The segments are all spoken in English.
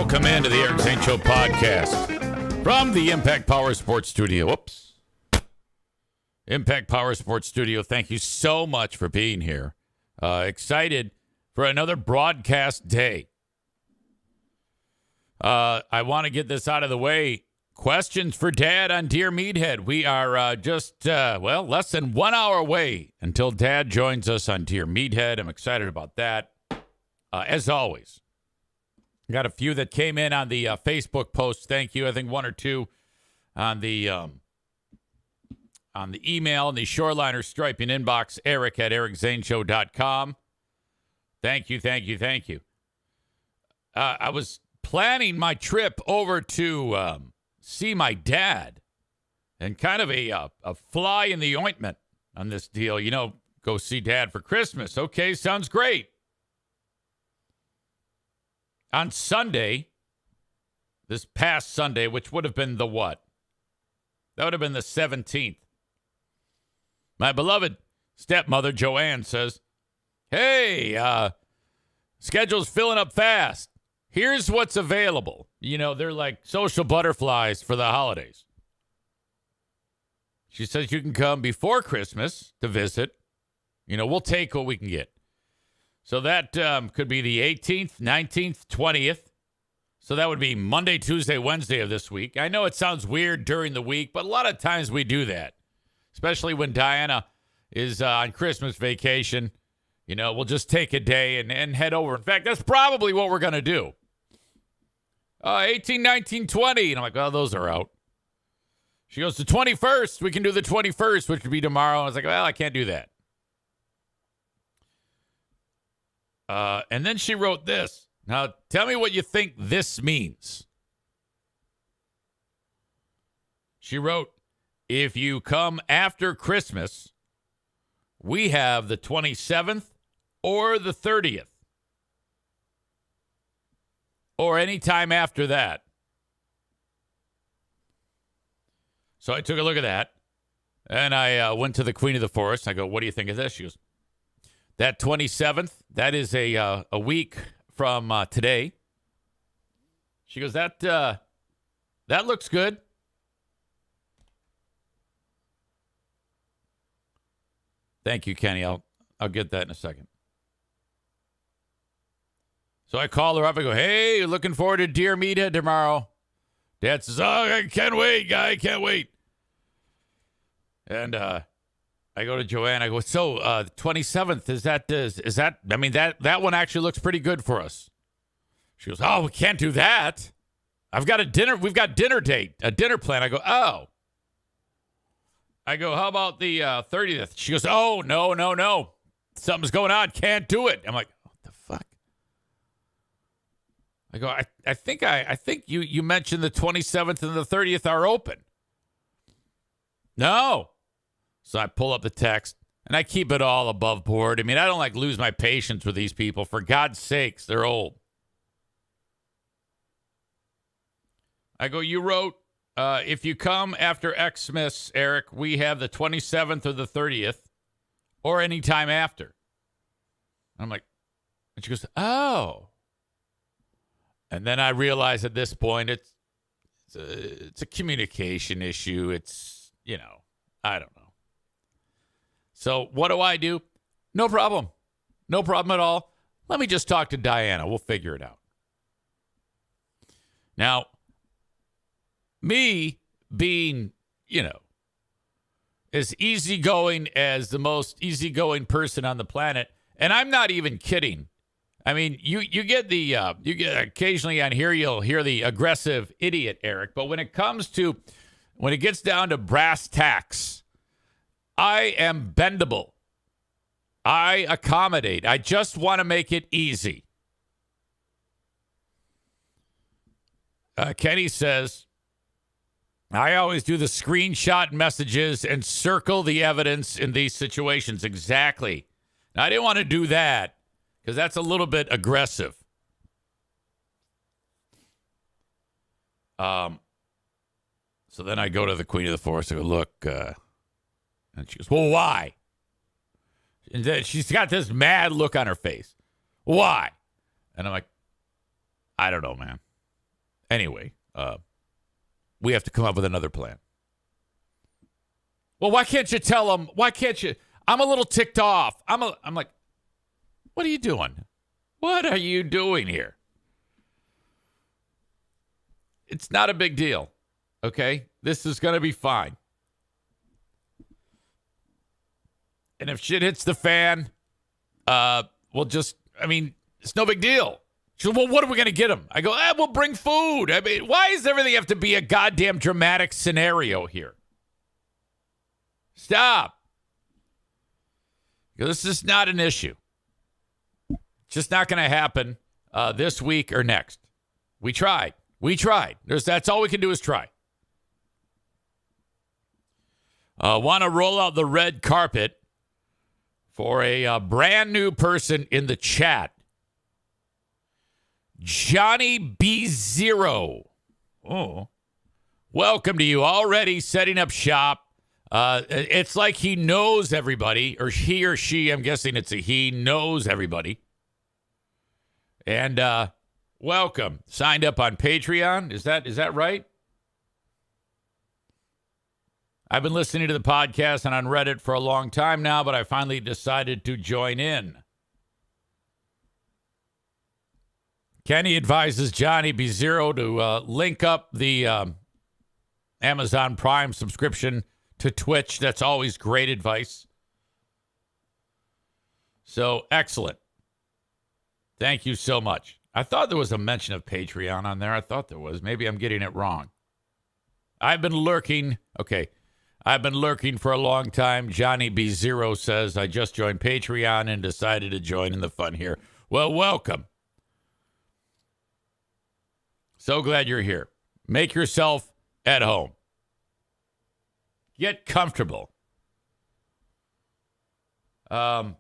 Welcome into the Eric St. Show podcast from the Impact Powersports studio. Whoops. Impact Powersports studio. Thank you so much for being here. Excited for another broadcast day. I want to get this out of the way. Questions for Dad on Dear Meathead. We are just less than 1 hour away until Dad joins us on Dear Meathead. I'm excited about that. As always. Got a few that came in on the Facebook post. Thank you. I think one or two on the email in the Shoreliner Striping inbox, Eric at ericzaneshow.com. Thank you. I was planning my trip over to see my dad, and kind of a fly in the ointment on this deal. You know, go see Dad for Christmas. Okay, sounds great. On Sunday, this past Sunday, which would have been the what? That would have been the 17th. My beloved stepmother, Joanne, says, hey, schedule's filling up fast. Here's what's available. You know, they're like social butterflies for the holidays. She says you can come before Christmas to visit. You know, we'll take what we can get. So that could be the 18th, 19th, 20th. So that would be Monday, Tuesday, Wednesday of this week. I know it sounds weird during the week, but a lot of times we do that, especially when Diana is on Christmas vacation. You know, we'll just take a day and head over. In fact, that's probably what we're going to do. 18, 19, 20. And I'm like, well, those are out. She goes, the 21st. We can do the 21st, which would be tomorrow. I was like, well, I can't do that. And then she wrote this. Now, tell me what you think this means. She wrote, if you come after Christmas, we have the 27th or the 30th. Or any time after that. So I took a look at that. And I went to the Queen of the Forest. I go, what do you think of this? She goes, that 27th, that is a week from today. She goes, that looks good. Thank you, Kenny. I'll get that in a second. So I call her up. I go, hey, looking forward to Dear Meathead tomorrow. Dad says, oh, I can't wait, guy. Can't wait. And I go to Joanne. I go, so the 27th, is that, I mean, that one actually looks pretty good for us. She goes, oh, we can't do that. We've got a dinner plan. I go, oh. I go, how about the 30th? She goes, oh, no. Something's going on. Can't do it. I'm like, what the fuck? I go, I think you mentioned the 27th and the 30th are open. No. So I pull up the text, and I keep it all above board. I mean, I don't lose my patience with these people. For God's sakes, they're old. I go, you wrote, if you come after Xmas, Eric, we have the 27th or the 30th, or any time after. I'm like, and she goes, oh. And then I realize at this point it's a communication issue. It's, I don't know. So what do? No problem. No problem at all. Let me just talk to Diana. We'll figure it out. Now, me being, as easygoing as the most easygoing person on the planet, and I'm not even kidding. I mean, you get occasionally on here, you'll hear the aggressive idiot, Eric, but when it gets down to brass tacks, I am bendable. I accommodate. I just want to make it easy. Kenny says, I always do the screenshot messages and circle the evidence in these situations. Exactly. Now, I didn't want to do that because that's a little bit aggressive. So then I go to the Queen of the Forest. I go, look, and she goes, well, why? And then she's got this mad look on her face. Why? And I'm like, I don't know, man. Anyway, we have to come up with another plan. Well, why can't you tell them? Why can't you? I'm a little ticked off. I'm like, what are you doing? What are you doing here? It's not a big deal. Okay? This is going to be fine. And if shit hits the fan, we'll just, it's no big deal. She said, well, what are we going to get them? I go, we'll bring food. I mean, why does everything have to be a goddamn dramatic scenario here? Stop. This is not an issue. It's just not going to happen this week or next. We tried. That's all we can do is try. Want to roll out the red carpet for a brand new person in the chat. Johnny B0. Oh. Welcome to you. Already setting up shop. It's like he knows everybody, or he or she, I'm guessing it's a he, knows everybody. And welcome. Signed up on Patreon. Is that right? I've been listening to the podcast and on Reddit for a long time now, but I finally decided to join in. Kenny advises Johnny B0 to link up the Amazon Prime subscription to Twitch. That's always great advice. So, excellent. Thank you so much. I thought there was a mention of Patreon on there. I thought there was. Maybe I'm getting it wrong. I've been lurking. Okay. I've been lurking for a long time. Johnny B0 says, I just joined Patreon and decided to join in the fun here. Well, welcome. So glad you're here. Make yourself at home. Get comfortable. What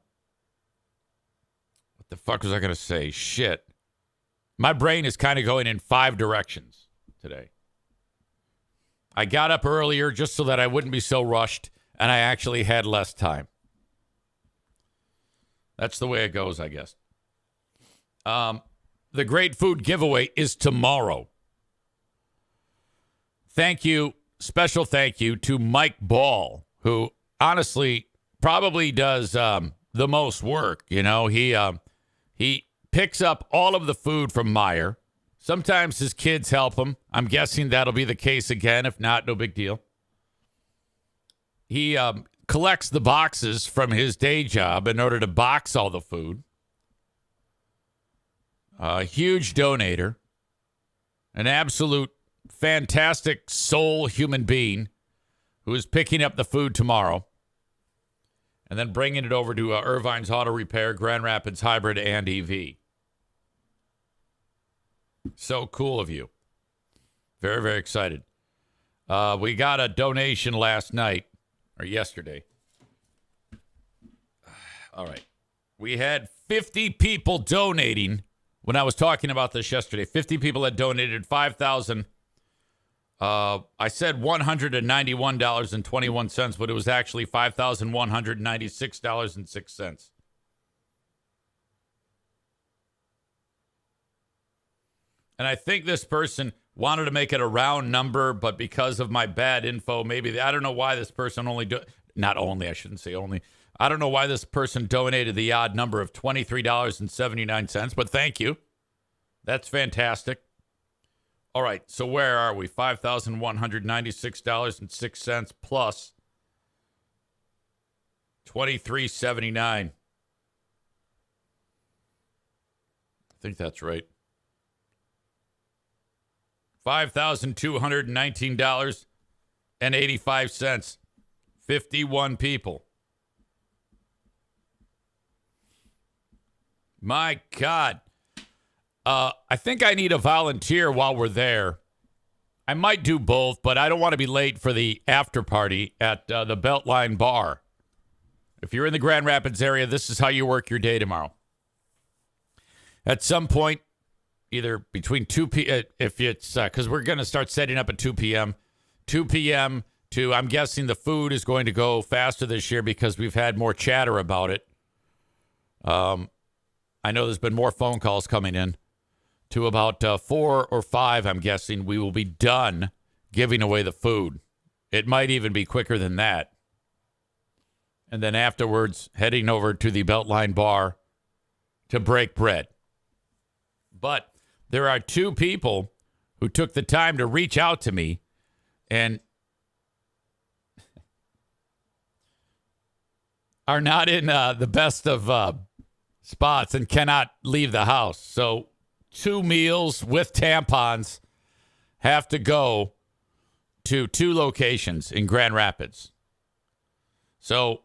the fuck was I going to say? Shit. My brain is kind of going in 5 directions today. I got up earlier just so that I wouldn't be so rushed, and I actually had less time. That's the way it goes, I guess. The Great Food Giveaway is tomorrow. Thank you, special thank you to Mike Ball, who honestly probably does the most work. You know, he picks up all of the food from Meijer. Sometimes his kids help him. I'm guessing that'll be the case again. If not, no big deal. He collects the boxes from his day job in order to box all the food. A huge donator. An absolute fantastic soul human being who is picking up the food tomorrow and then bringing it over to Irvine's Auto Repair, Grand Rapids Hybrid and EV. So cool of you. Very, very excited. We got a donation last night, or yesterday. All right. We had 50 people donating when I was talking about this yesterday. 50 people had donated $5,000. I said $191.21, but it was actually $5,196.06. And I think this person wanted to make it a round number, but because of my bad info, maybe I don't know why this person I don't know why this person donated the odd number of $23.79, but thank you. That's fantastic. All right, so where are we? $5,196.06 plus $23.79. I think that's right. $5,219.85. 51 people. My God. I think I need a volunteer while we're there. I might do both, but I don't want to be late for the after party at the Beltline Bar. If you're in the Grand Rapids area, this is how you work your day tomorrow. At some point, either between 2 p.m., if it's, because we're going to start setting up at 2 p.m., 2 p.m. to, I'm guessing the food is going to go faster this year because we've had more chatter about it. I know there's been more phone calls coming in. to about 4 or 5, I'm guessing, we will be done giving away the food. It might even be quicker than that. And then afterwards, heading over to the Beltline Bar to break bread. But there are 2 people who took the time to reach out to me and are not in the best of spots and cannot leave the house. So 2 meals with tampons have to go to 2 locations in Grand Rapids. So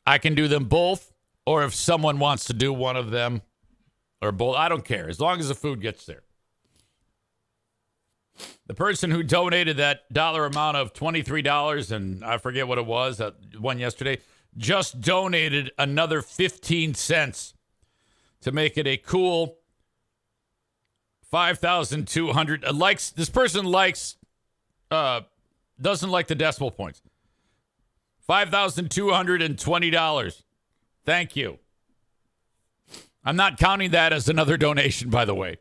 I can do them both, or if someone wants to do one of them or both, I don't care, as long as the food gets there. The person who donated that dollar amount of $23, and I forget what it was, one yesterday, just donated another 15 cents to make it a cool 5,200. This person doesn't like the decimal points. $5,220. Thank you. I'm not counting that as another donation, by the way.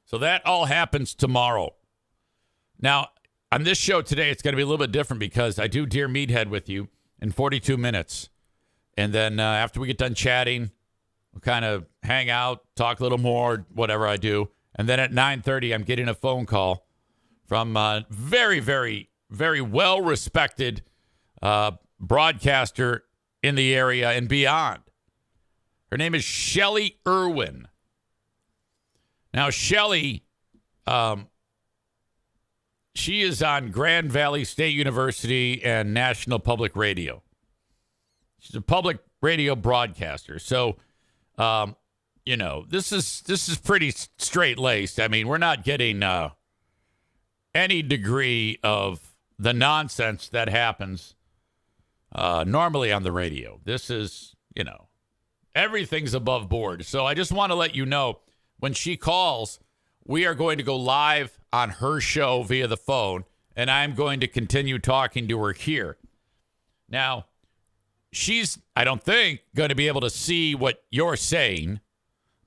So that all happens tomorrow. Now, on this show today, it's going to be a little bit different because I do Dear Meathead with you in 42 minutes. And then after we get done chatting, we'll kind of hang out, talk a little more, whatever I do. And then at 9:30, I'm getting a phone call from a very, very, very well-respected broadcaster in the area and beyond. Her name is Shelley Irwin. Now, Shelley, she is on Grand Valley State University and National Public Radio. She's a public radio broadcaster. So, this is pretty straight-laced. I mean, we're not getting any degree of the nonsense that happens normally on the radio. This is, everything's above board. So I just want to let you know, when she calls, we are going to go live on her show via the phone, and I'm going to continue talking to her here. Now, she's, I don't think, going to be able to see what you're saying,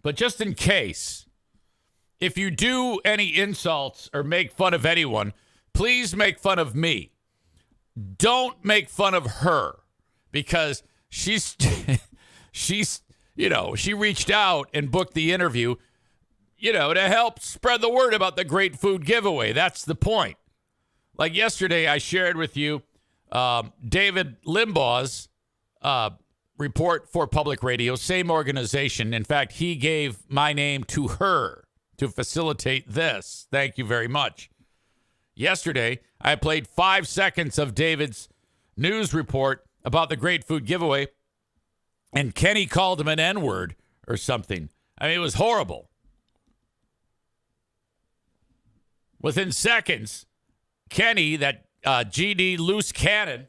but just in case, if you do any insults or make fun of anyone, please make fun of me. Don't make fun of her, because she's she reached out and booked the interview, to help spread the word about the great food giveaway. That's the point. Like yesterday, I shared with you David Limbaugh's report for public radio, same organization. In fact, he gave my name to her to facilitate this. Thank you very much. Yesterday, I played 5 seconds of David's news report about the great food giveaway, and Kenny called him an N-word or something. I mean, it was horrible. Within seconds, Kenny, that GD loose cannon,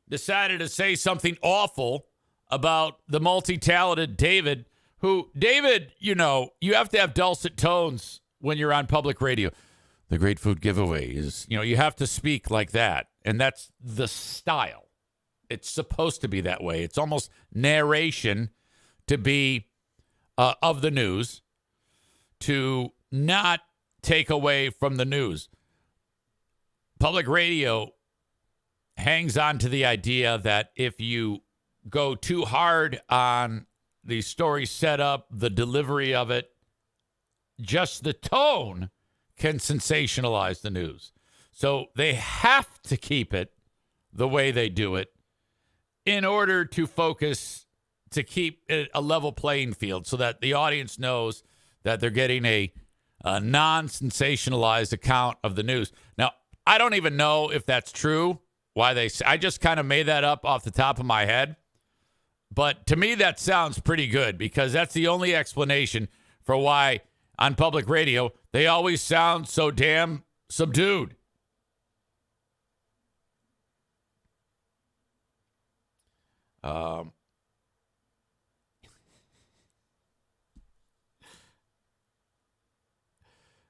decided to say something awful about the multi-talented David, who, you have to have dulcet tones when you're on public radio. The great food giveaway is, you have to speak like that. And that's the style. It's supposed to be that way. It's almost narration to be of the news, to not take away from the news. Public radio hangs on to the idea that if you go too hard on the story setup, the delivery of it, just the tone can sensationalize the news. So they have to keep it the way they do it in order to focus, to keep it a level playing field so that the audience knows that they're getting a non-sensationalized account of the news. Now, I don't even know if that's true, I just kind of made that up off the top of my head. But to me, that sounds pretty good, because that's the only explanation for why on public radio they always sound so damn subdued.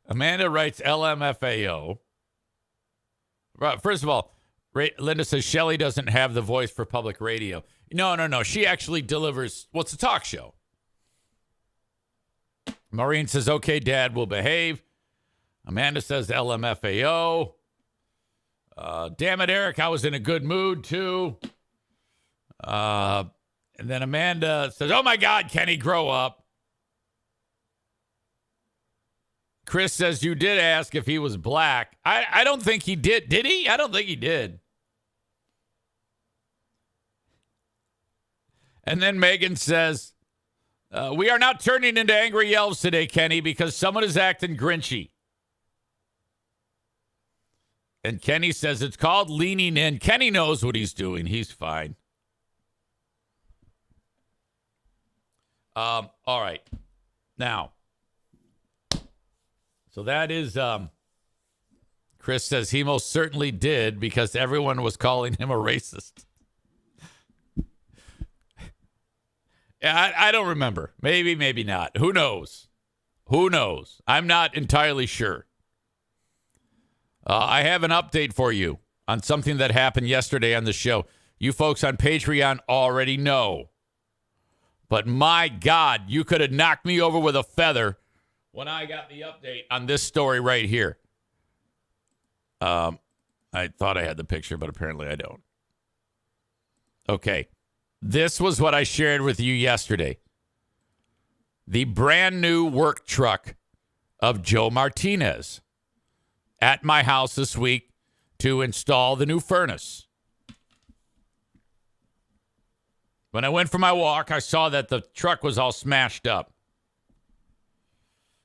Amanda writes LMFAO. First of all, Linda says Shelley doesn't have the voice for public radio. No. She actually delivers, it's a talk show. Maureen says, okay, Dad, we'll behave. Amanda says LMFAO. Damn it, Eric, I was in a good mood, too. And then Amanda says, oh, my God, Kenny, grow up. Chris says, you did ask if he was black. I don't think he did. Did he? I don't think he did. And then Megan says, we are not turning into angry elves today, Kenny, because someone is acting grinchy. And Kenny says it's called leaning in. Kenny knows what he's doing. He's fine. All right. Now, so that is, Chris says he most certainly did because everyone was calling him a racist. I don't remember. Maybe, maybe not. Who knows? Who knows? I'm not entirely sure. I have an update for you on something that happened yesterday on the show. You folks on Patreon already know. But my God, you could have knocked me over with a feather when I got the update on this story right here. I thought I had the picture, but apparently I don't. Okay. This was what I shared with you yesterday. The brand new work truck of Joe Martinez at my house this week to install the new furnace. When I went for my walk, I saw that the truck was all smashed up.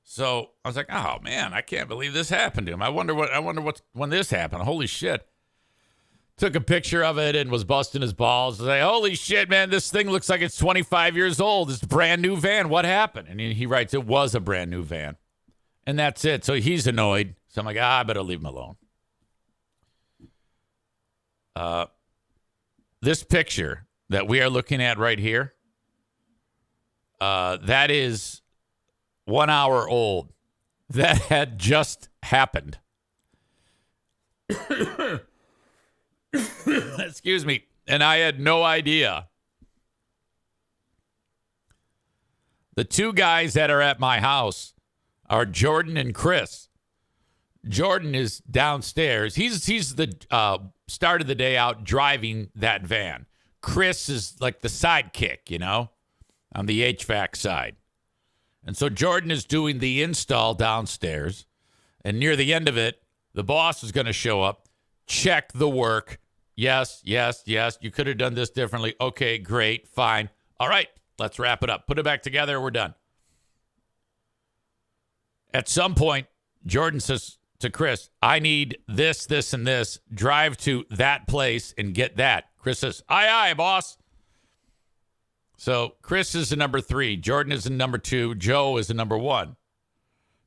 So I was like, oh man, I can't believe this happened to him. I wonder when this happened. Holy shit. Took a picture of it and was busting his balls. I was like, holy shit, man, this thing looks like it's 25 years old. It's a brand new van. What happened? And he writes, it was a brand new van. And that's it. So he's annoyed. So I'm like, I better leave him alone. This picture that we are looking at right here, that is 1 hour old. That had just happened. Excuse me. And I had no idea. The two guys that are at my house are Jordan and Chris. Jordan is downstairs. He's the started the day out driving that van. Chris is like the sidekick, you know, on the HVAC side. And so Jordan is doing the install downstairs. And near the end of it, the boss is going to show up, check the work. Yes, yes, yes. You could have done this differently. Okay, great, fine. All right, let's wrap it up. Put it back together. We're done. At some point, Jordan says to Chris, I need this, this, and this. Drive to that place and get that. Chris says, aye, aye, boss. So Chris is the number 3. Jordan is the number 2. Joe is the number 1.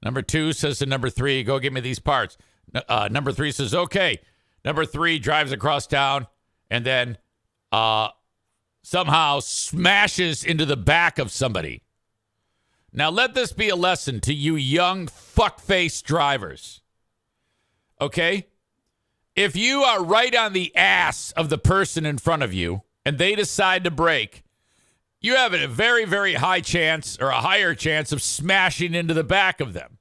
Number 2 says to number 3, go get me these parts. Number 3 says, okay. Number 3 drives across town and then somehow smashes into the back of somebody. Now, let this be a lesson to you young fuckface drivers. Okay? If you are right on the ass of the person in front of you and they decide to brake, you have a very, very high chance or a higher chance of smashing into the back of them,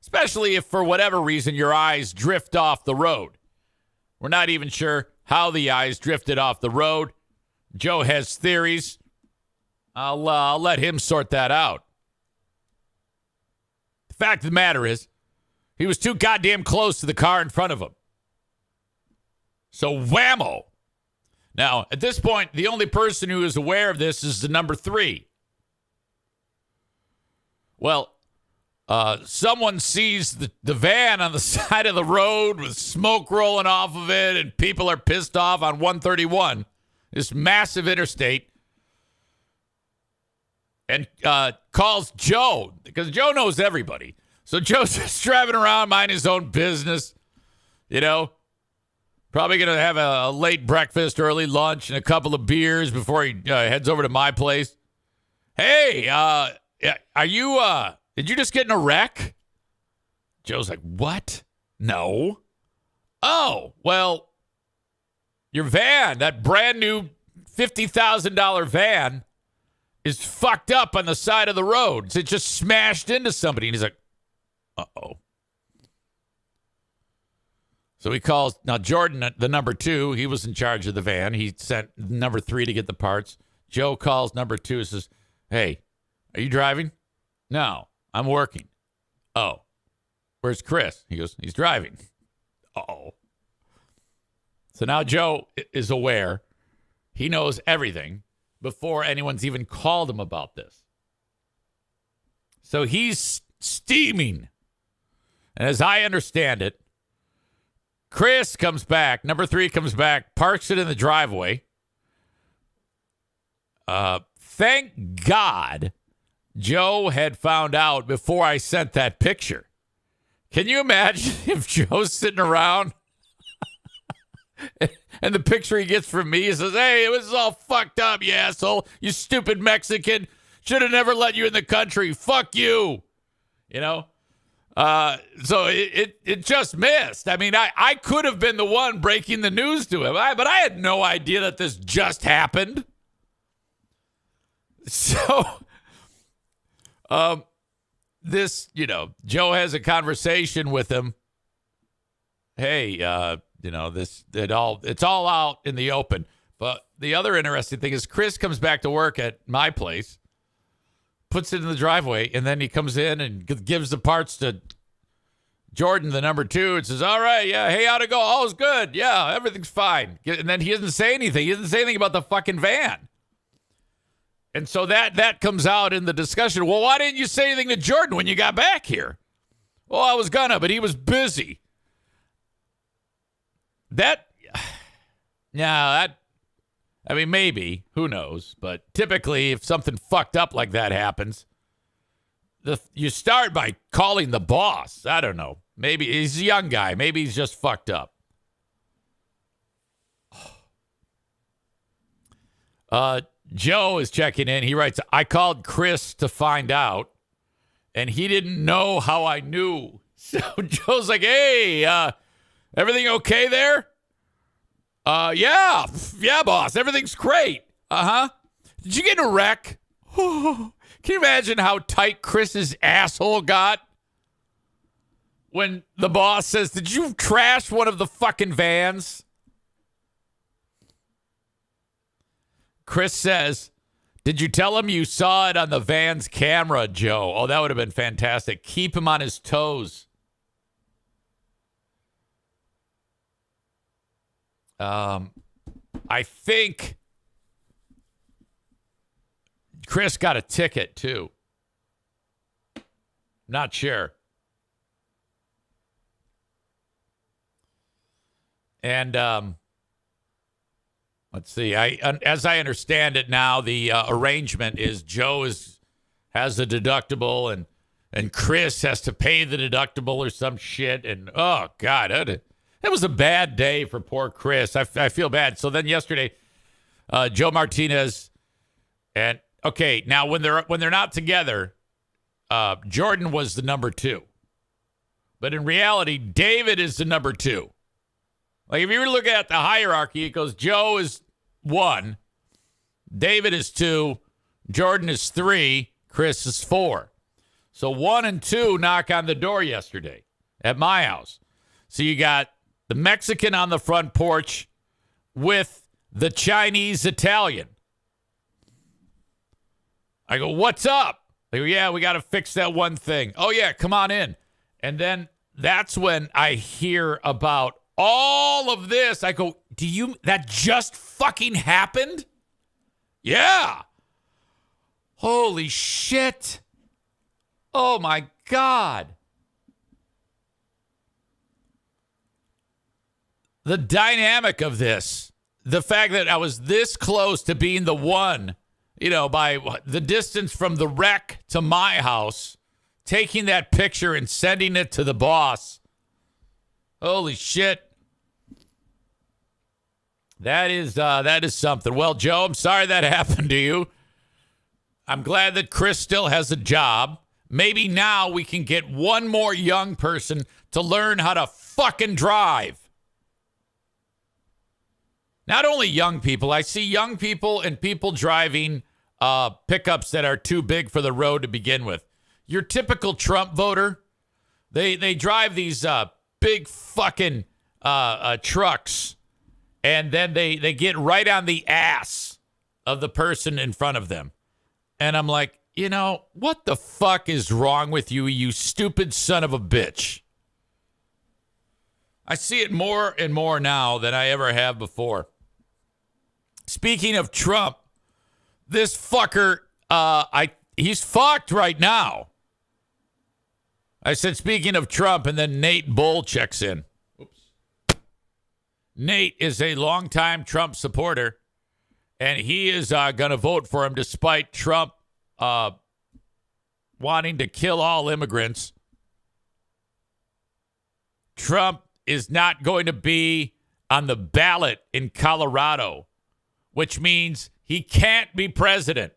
especially if for whatever reason your eyes drift off the road. We're not even sure how the eyes drifted off the road. Joe has theories. I'll let him sort that out. The fact of the matter is, he was too goddamn close to the car in front of him. So whammo. Now, at this point, the only person who is aware of this is the number 3. Well, someone sees the van on the side of the road with smoke rolling off of it, and people are pissed off on 131, this massive interstate, and calls Joe, because Joe knows everybody. So Joe's just driving around, minding his own business, you know, probably going to have a late breakfast, early lunch, and a couple of beers before he heads over to my place. Hey, are you... did you just get in a wreck? Joe's like, what? No. Oh, well, your van, that brand new $50,000 van, is fucked up on the side of the road. It just smashed into somebody. And he's like, uh-oh. So he calls. Now, Jordan, the number 2, he was in charge of the van. He sent number 3 to get the parts. Joe calls number 2 and says, hey, are you driving? No, I'm working. Oh, where's Chris? He goes, he's driving. Uh-oh. So now Joe is aware. He knows everything before anyone's even called him about this. So he's steaming. And as I understand it, Chris comes back. Number 3 comes back, parks it in the driveway. Thank God Joe had found out before I sent that picture. Can you imagine if Joe's sitting around and the picture he gets from me says, hey, it was all fucked up, you asshole. You stupid Mexican. Should have never let you in the country. Fuck you. You know? So it just missed. I mean, I could have been the one breaking the news to him, but I had no idea that this just happened. So, Joe has a conversation with him. Hey, it's all out in the open. But the other interesting thing is Chris comes back to work at my place, puts it in the driveway, and then he comes in and gives the parts to Jordan, the number 2, and says, all right, yeah, hey, how'd it go? Oh, it's good. Yeah, everything's fine. And then he doesn't say anything. He doesn't say anything about the fucking van. And so that comes out in the discussion. Well, why didn't you say anything to Jordan when you got back here? Well, I was gonna, but he was busy. Maybe. Who knows? But typically, if something fucked up like that happens, you start by calling the boss. I don't know. Maybe he's a young guy. Maybe he's just fucked up. Joe is checking in. He writes, I called Chris to find out, and he didn't know how I knew. So Joe's like, hey, everything okay there? Yeah, boss. Everything's great. Uh-huh. Did you get in a wreck? Can you imagine how tight Chris's asshole got when the boss says, did you crash one of the fucking vans? Chris says, did you tell him you saw it on the van's camera, Joe? Oh, that would have been fantastic. Keep him on his toes. I think Chris got a ticket, too. Not sure. And let's see. As I understand it now, the arrangement is Joe has a deductible and Chris has to pay the deductible or some shit. And oh God, it was a bad day for poor Chris. I feel bad. So then yesterday, Joe Martinez and okay, now when they're not together, Jordan was the number 2, but in reality, David is the number 2. Like, if you were to look at the hierarchy, it goes Joe is 1, David is 2, Jordan is 3, Chris is 4. So 1 and 2 knock on the door yesterday at my house. So you got the Mexican on the front porch with the Chinese Italian. I go, what's up? They go, yeah, we got to fix that one thing. Oh, yeah, come on in. And then that's when I hear about all of this. I go, that just fucking happened? Yeah. Holy shit. Oh my God. The dynamic of this, the fact that I was this close to being the one, by the distance from the wreck to my house, taking that picture and sending it to the boss. Holy shit. That is something. Well, Joe, I'm sorry that happened to you. I'm glad that Chris still has a job. Maybe now we can get one more young person to learn how to fucking drive. Not only young people. I see young people and people driving pickups that are too big for the road to begin with. Your typical Trump voter, they drive these big fucking trucks, and then they get right on the ass of the person in front of them. And I'm like, what the fuck is wrong with you, you stupid son of a bitch? I see it more and more now than I ever have before. Speaking of Trump, this fucker, he's fucked right now. I said, speaking of Trump, and then Nate Bull checks in. Oops. Nate is a longtime Trump supporter, and he is going to vote for him despite Trump wanting to kill all immigrants. Trump is not going to be on the ballot in Colorado, which means he can't be president.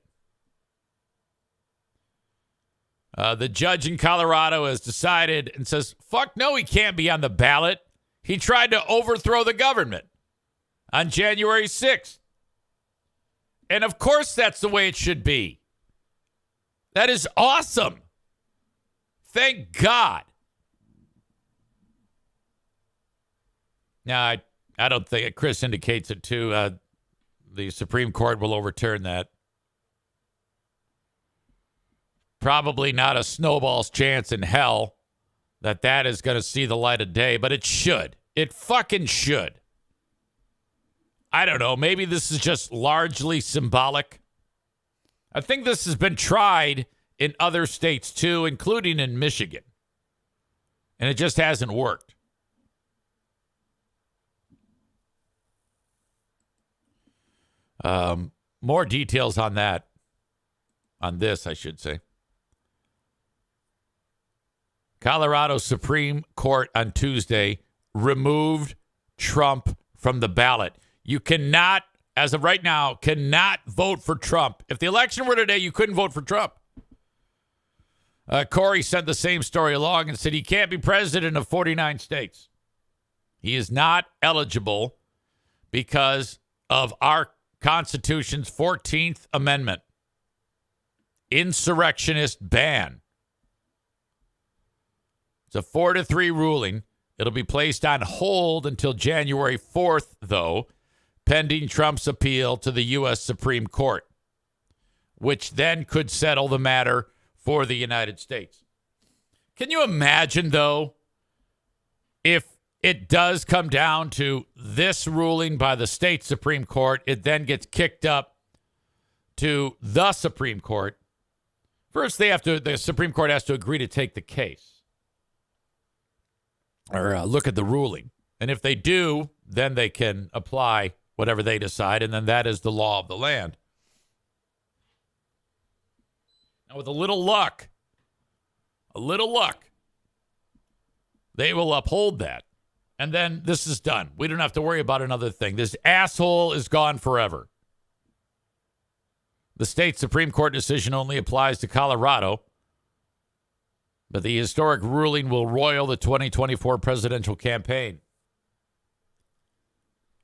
The judge in Colorado has decided and says, fuck no, he can't be on the ballot. He tried to overthrow the government on January 6th. And of course, that's the way it should be. That is awesome. Thank God. Now, I don't think, Chris indicates it too, the Supreme Court will overturn that. Probably not a snowball's chance in hell that is going to see the light of day, but it should. It fucking should. I don't know. Maybe this is just largely symbolic. I think this has been tried in other states too, including in Michigan. And it just hasn't worked. More details on that. On this, I should say. Colorado Supreme Court on Tuesday removed Trump from the ballot. You cannot, as of right now, cannot vote for Trump. If the election were today, you couldn't vote for Trump. Corey sent the same story along and said he can't be president of 49 states. He is not eligible because of our Constitution's 14th Amendment. Insurrectionist ban. It's a 4-3 ruling. It'll be placed on hold until January 4th, though, pending Trump's appeal to the U.S. Supreme Court, which then could settle the matter for the United States. Can you imagine, though, if it does come down to this ruling by the state Supreme Court, it then gets kicked up to the Supreme Court. First, the Supreme Court has to agree to take the case or look at the ruling. And if they do, then they can apply whatever they decide, and then that is the law of the land. Now, with a little luck, they will uphold that. And then this is done. We don't have to worry about another thing. This asshole is gone forever. The state Supreme Court decision only applies to Colorado, but the historic ruling will roil the 2024 presidential campaign.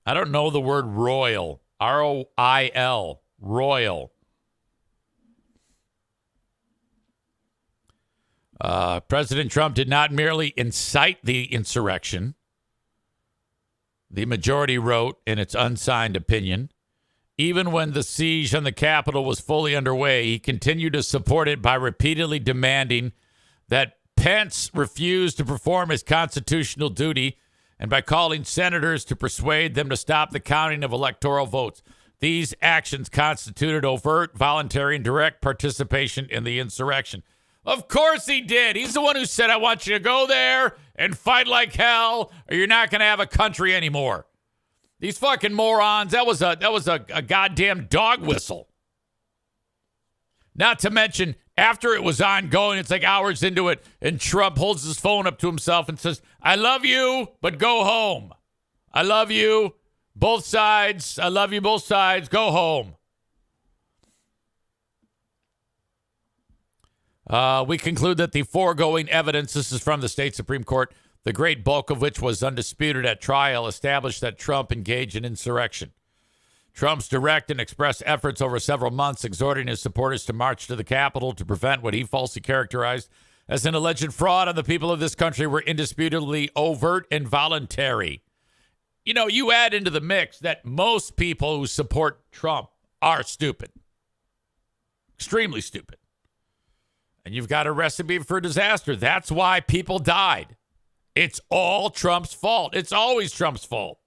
I don't know the word royal. R-O-I-L. Royal. President Trump did not merely incite the insurrection. The majority wrote in its unsigned opinion. Even when the siege on the Capitol was fully underway, he continued to support it by repeatedly demanding that Pence refuse to perform his constitutional duty and by calling senators to persuade them to stop the counting of electoral votes. These actions constituted overt, voluntary, and direct participation in the insurrection. Of course he did. He's the one who said, I want you to go there and fight like hell, or you're not going to have a country anymore. These fucking morons, that was a goddamn dog whistle. Not to mention, after it was ongoing, it's like hours into it, and Trump holds his phone up to himself and says, I love you, but go home. I love you, both sides. I love you, both sides. Go home. We conclude that the foregoing evidence, this is from the state Supreme Court, the great bulk of which was undisputed at trial, established that Trump engaged in insurrection. Trump's direct and express efforts over several months, exhorting his supporters to march to the Capitol to prevent what he falsely characterized as an alleged fraud on the people of this country, were indisputably overt and voluntary. You know, you add into the mix that most people who support Trump are stupid. Extremely stupid. And you've got a recipe for disaster. That's why people died. It's all Trump's fault. It's always Trump's fault.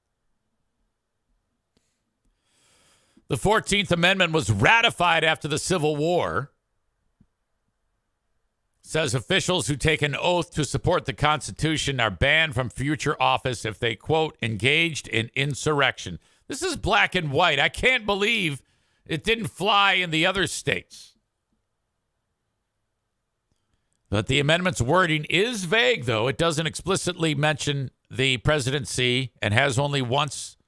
The 14th Amendment was ratified after the Civil War. Says officials who take an oath to support the Constitution are banned from future office if they, quote, engaged in insurrection. This is black and white. I can't believe it didn't fly in the other states. But the amendment's wording is vague, though. It doesn't explicitly mention the presidency and has only once,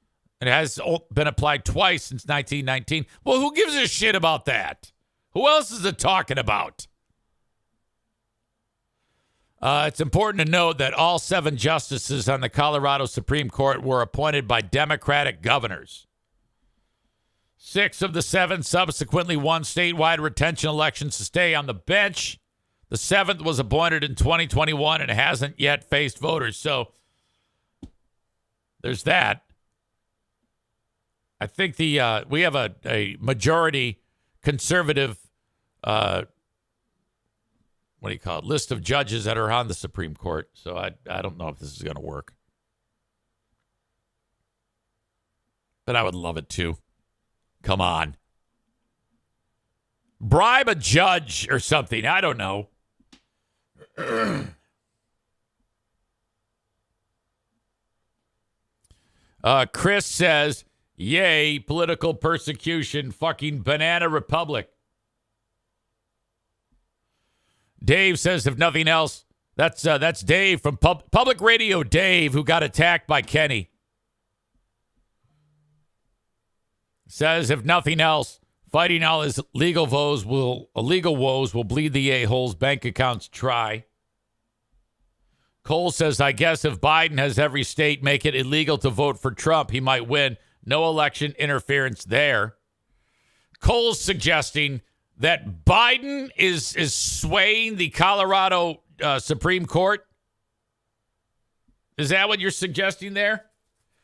it has been applied twice since 1919. Well, who gives a shit about that? Who else is it talking about? It's important to note that all 7 justices on the Colorado Supreme Court were appointed by Democratic governors. 6 of the 7 subsequently won statewide retention elections to stay on the bench. The 7th was appointed in 2021 and hasn't yet faced voters. So there's that. I think we have a majority conservative list of judges that are on the Supreme Court. So I don't know if this is going to work. But I would love it too. Come on. Bribe a judge or something. I don't know. Chris says, yay, political persecution, fucking banana republic. Dave says, if nothing else, that's Dave from Public Radio Dave, who got attacked by Kenny. Says, if nothing else, fighting all his illegal woes will bleed the a-holes bank accounts dry. Cole says, I guess if Biden has every state make it illegal to vote for Trump, he might win. No election interference there. Cole's suggesting that Biden is swaying the Colorado Supreme Court. Is that what you're suggesting there?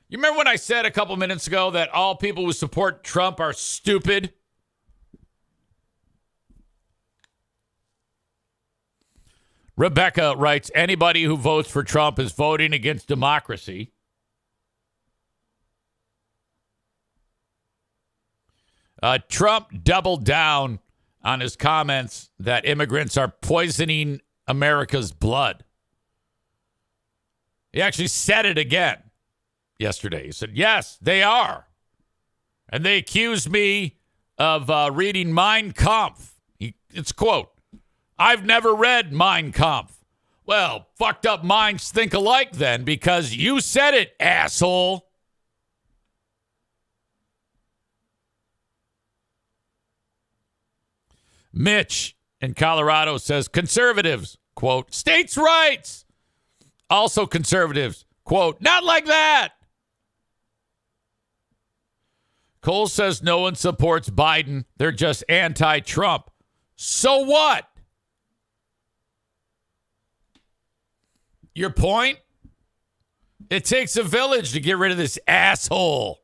You remember when I said a couple minutes ago that all people who support Trump are stupid? Rebecca writes, anybody who votes for Trump is voting against democracy. Trump doubled down on his comments that immigrants are poisoning America's blood. He actually said it again yesterday. He said, yes, they are. And they accused me of reading Mein Kampf. It's a quote. I've never read Mein Kampf. Well, fucked up minds think alike then, because you said it, asshole. Mitch in Colorado says, conservatives, quote, states' rights. Also conservatives, quote, not like that. Cole says no one supports Biden. They're just anti-Trump. So what? Your point? It takes a village to get rid of this asshole.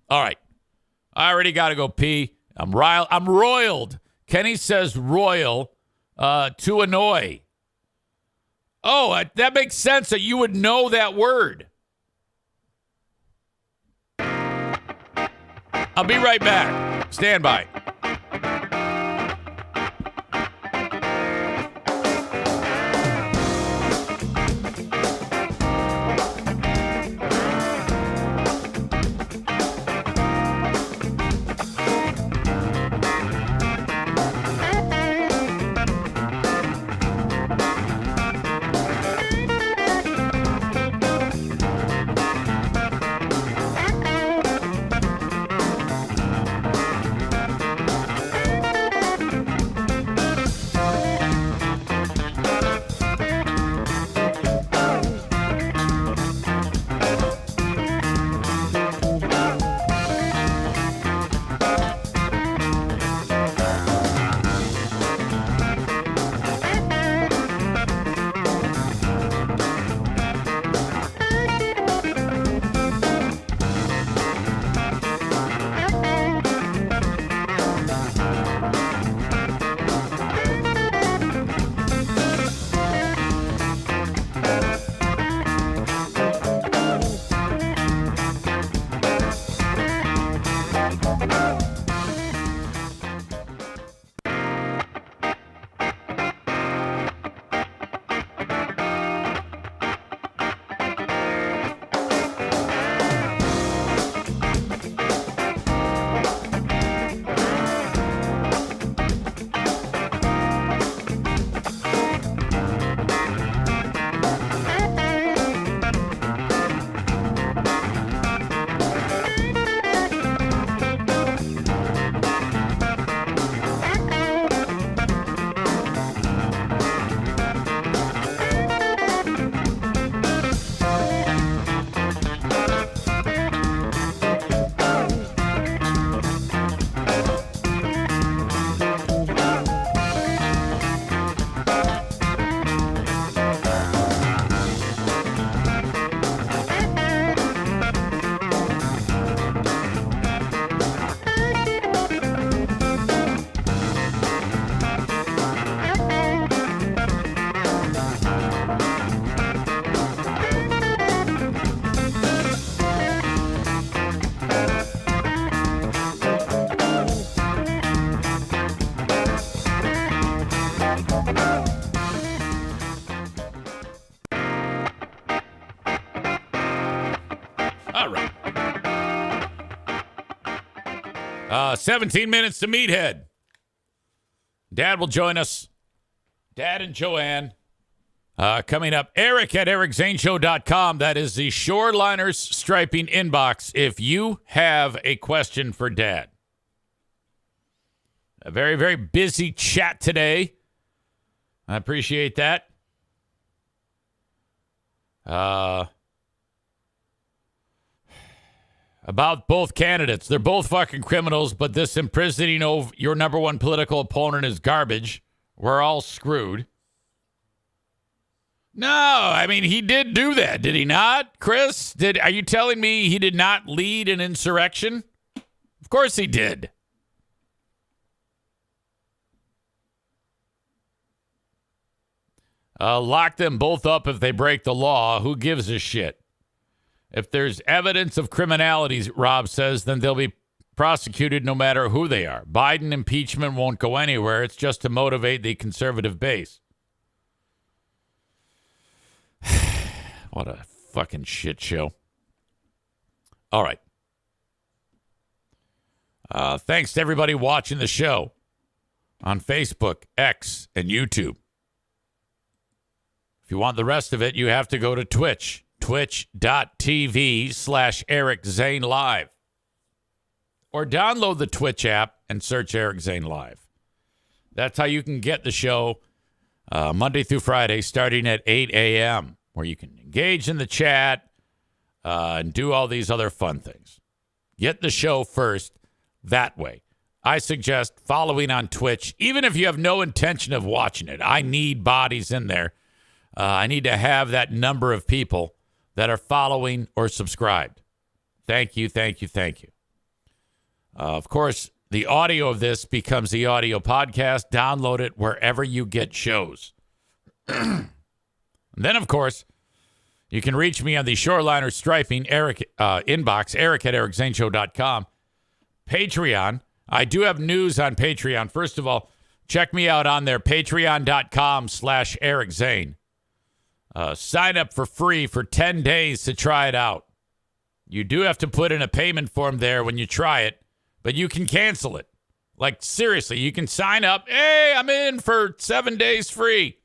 All right. I already got to go pee. I'm roiled. Kenny says royal to annoy. Oh, that makes sense that you would know that word. I'll be right back. Stand by. 17 minutes to Meathead. Dad will join us. Dad and Joanne. Coming up, Eric at ericzaneshow.com. That is the Shoreliners Striping inbox if you have a question for Dad. A very, very busy chat today. I appreciate that. About both candidates. They're both fucking criminals, but this imprisoning of your number one political opponent is garbage. We're all screwed. No, I mean, he did do that, did he not, Chris? Are you telling me he did not lead an insurrection? Of course he did. Lock them both up if they break the law. Who gives a shit? If there's evidence of criminality, Rob says, then they'll be prosecuted no matter who they are. Biden impeachment won't go anywhere. It's just to motivate the conservative base. What a fucking shit show. All right. Thanks to everybody watching the show on Facebook, X, and YouTube. If you want the rest of it, you have to go to Twitch. Twitch.tv/Eric Zane Live. Or download the Twitch app and search Eric Zane Live. That's how you can get the show Monday through Friday starting at 8 a.m., where you can engage in the chat and do all these other fun things. Get the show first that way. I suggest following on Twitch, even if you have no intention of watching it. I need bodies in there. I need to have that number of people that are following or subscribed. Thank you, thank you, thank you. Of course, the audio of this becomes the audio podcast. Download it wherever you get shows. And then, of course, you can reach me on the Shoreliner Striping Eric inbox, Eric at ericzaneshow.com. Patreon. I do have news on Patreon. First of all, check me out on there, patreon.com/Eric Zane. Sign up for free for 10 days to try it out. You do have to put in a payment form there when you try it, but you can cancel it. Like, seriously, you can sign up. Hey, I'm in for 7 days free.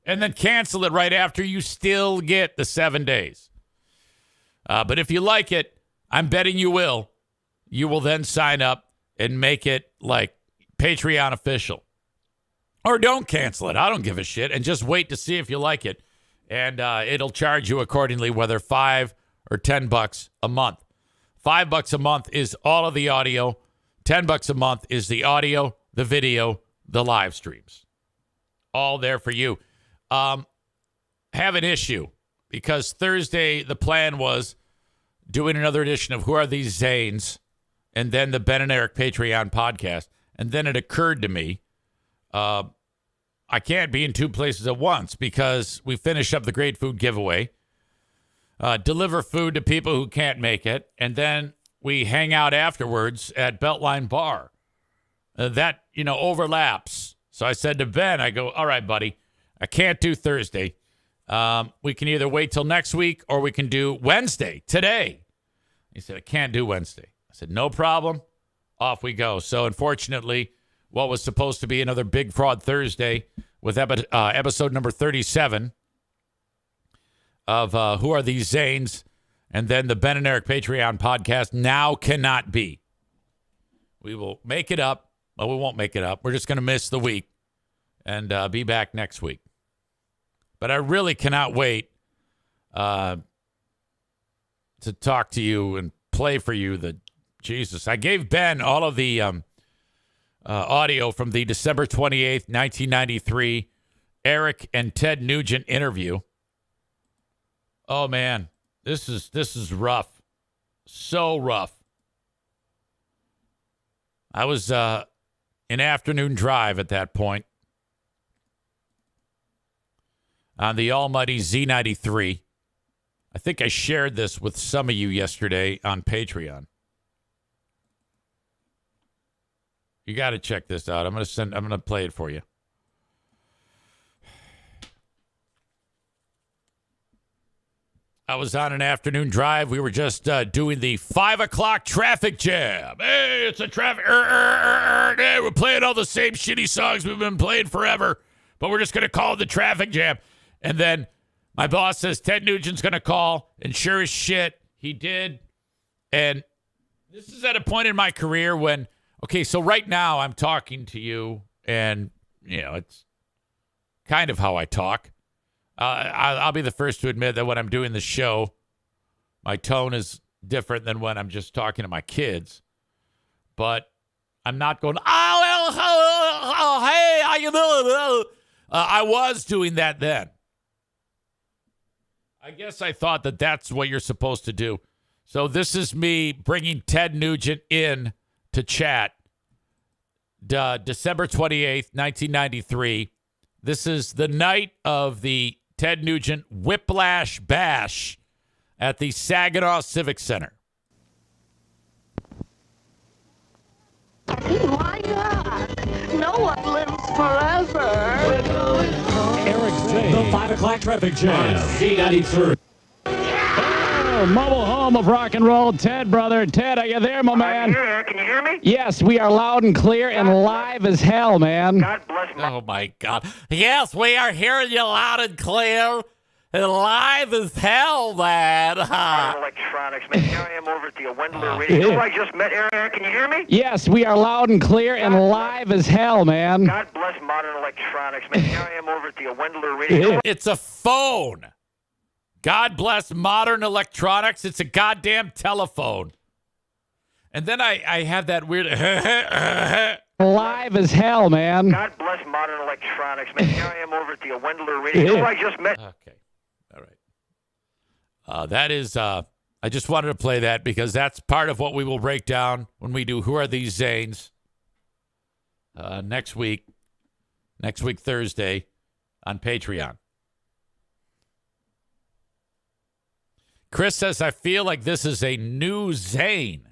And then cancel it right after. You still get the 7 days. But if you like it, I'm betting you will. You will then sign up and make it like Patreon official. Or don't cancel it. I don't give a shit. And just wait to see if you like it. And it'll charge you accordingly, whether $5 or $10 a month. $5 a month is all of the audio. $10 a month is the audio, the video, the live streams. All there for you. Have an issue because Thursday the plan was doing another edition of Who Are These Zanes and then the Ben and Eric Patreon podcast. And then it occurred to me, I can't be in two places at once because we finish up the great food giveaway, deliver food to people who can't make it, and then we hang out afterwards at Beltline Bar. That, overlaps. So I said to Ben, I go, all right, buddy, I can't do Thursday. We can either wait till next week or we can do Wednesday, today. He said, I can't do Wednesday. I said, no problem. Off we go. So unfortunately, what was supposed to be another Big Fraud Thursday with episode number 37 of Who Are These Zanes and then the Ben and Eric Patreon podcast now cannot be. We will make it up, but we won't make it up. We're just going to miss the week and be back next week. But I really cannot wait to talk to you and play for you the Jesus. I gave Ben all of the audio from the December 28th, 1993 Eric and Ted Nugent interview. Oh man, this is rough. So rough. I was in afternoon drive at that point on the almighty Z93. I think I shared this with some of you yesterday on Patreon. You got to check this out. I'm going to play it for you. I was on an afternoon drive. We were just doing the 5 o'clock traffic jam. Hey, it's a traffic. Hey, we're playing all the same shitty songs we've been playing forever, but we're just going to call it the traffic jam. And then my boss says Ted Nugent's going to call, and sure as shit, he did. And this is at a point in my career when, okay, so right now I'm talking to you, and, you know, it's kind of how I talk. I'll be the first to admit that when I'm doing the show, my tone is different than when I'm just talking to my kids. But I'm not going, hey, how you doing? I was doing that then. I guess I thought that that's what you're supposed to do. So this is me bringing Ted Nugent in to chat. December 28th, 1993. This is the night of the Ted Nugent Whiplash Bash at the Saginaw Civic Center. My God, no one lives forever. Eric J. The 5 o'clock traffic jam. C93. Mobile home of rock and roll. Ted, brother. Ted, are you there, my man? Can you hear me? Yes, we are loud and clear and live as hell, man. God bless my... Oh, my God. Yes, we are hearing you loud and clear and live as hell, man. Electronics, man. Here I am over at the Wendler Radio. Who I just met, Aaron, can you hear me? Yes, we are loud and clear and live as hell, man. God bless modern electronics, man. Here I am over at the Wendler Radio. It's a phone. God bless modern electronics. It's a goddamn telephone. And then I have that weird... Live as hell, man. God bless modern electronics, man. Here I am over at the Wendler Radio. Who I just met. Okay. All right. That is... I just wanted to play that because that's part of what we will break down when we do Who Are These Zanes? Next week, Thursday, on Patreon. Chris says, I feel like this is a new Zane.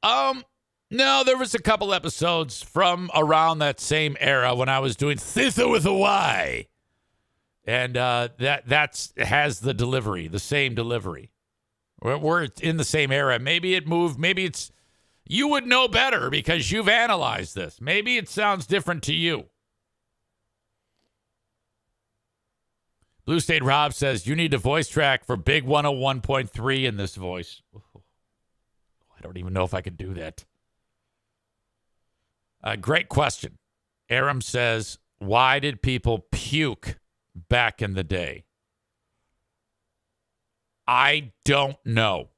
No, there was a couple episodes from around that same era when I was doing Thitha with a Y. And that's has the delivery, the same delivery. We're in the same era. Maybe it moved. Maybe it's, you would know better because you've analyzed this. Maybe it sounds different to you. Blue State Rob says, you need a voice track for Big 101.3 in this voice. I don't even know if I could do that. Great question. Aram says, why did people puke back in the day? I don't know.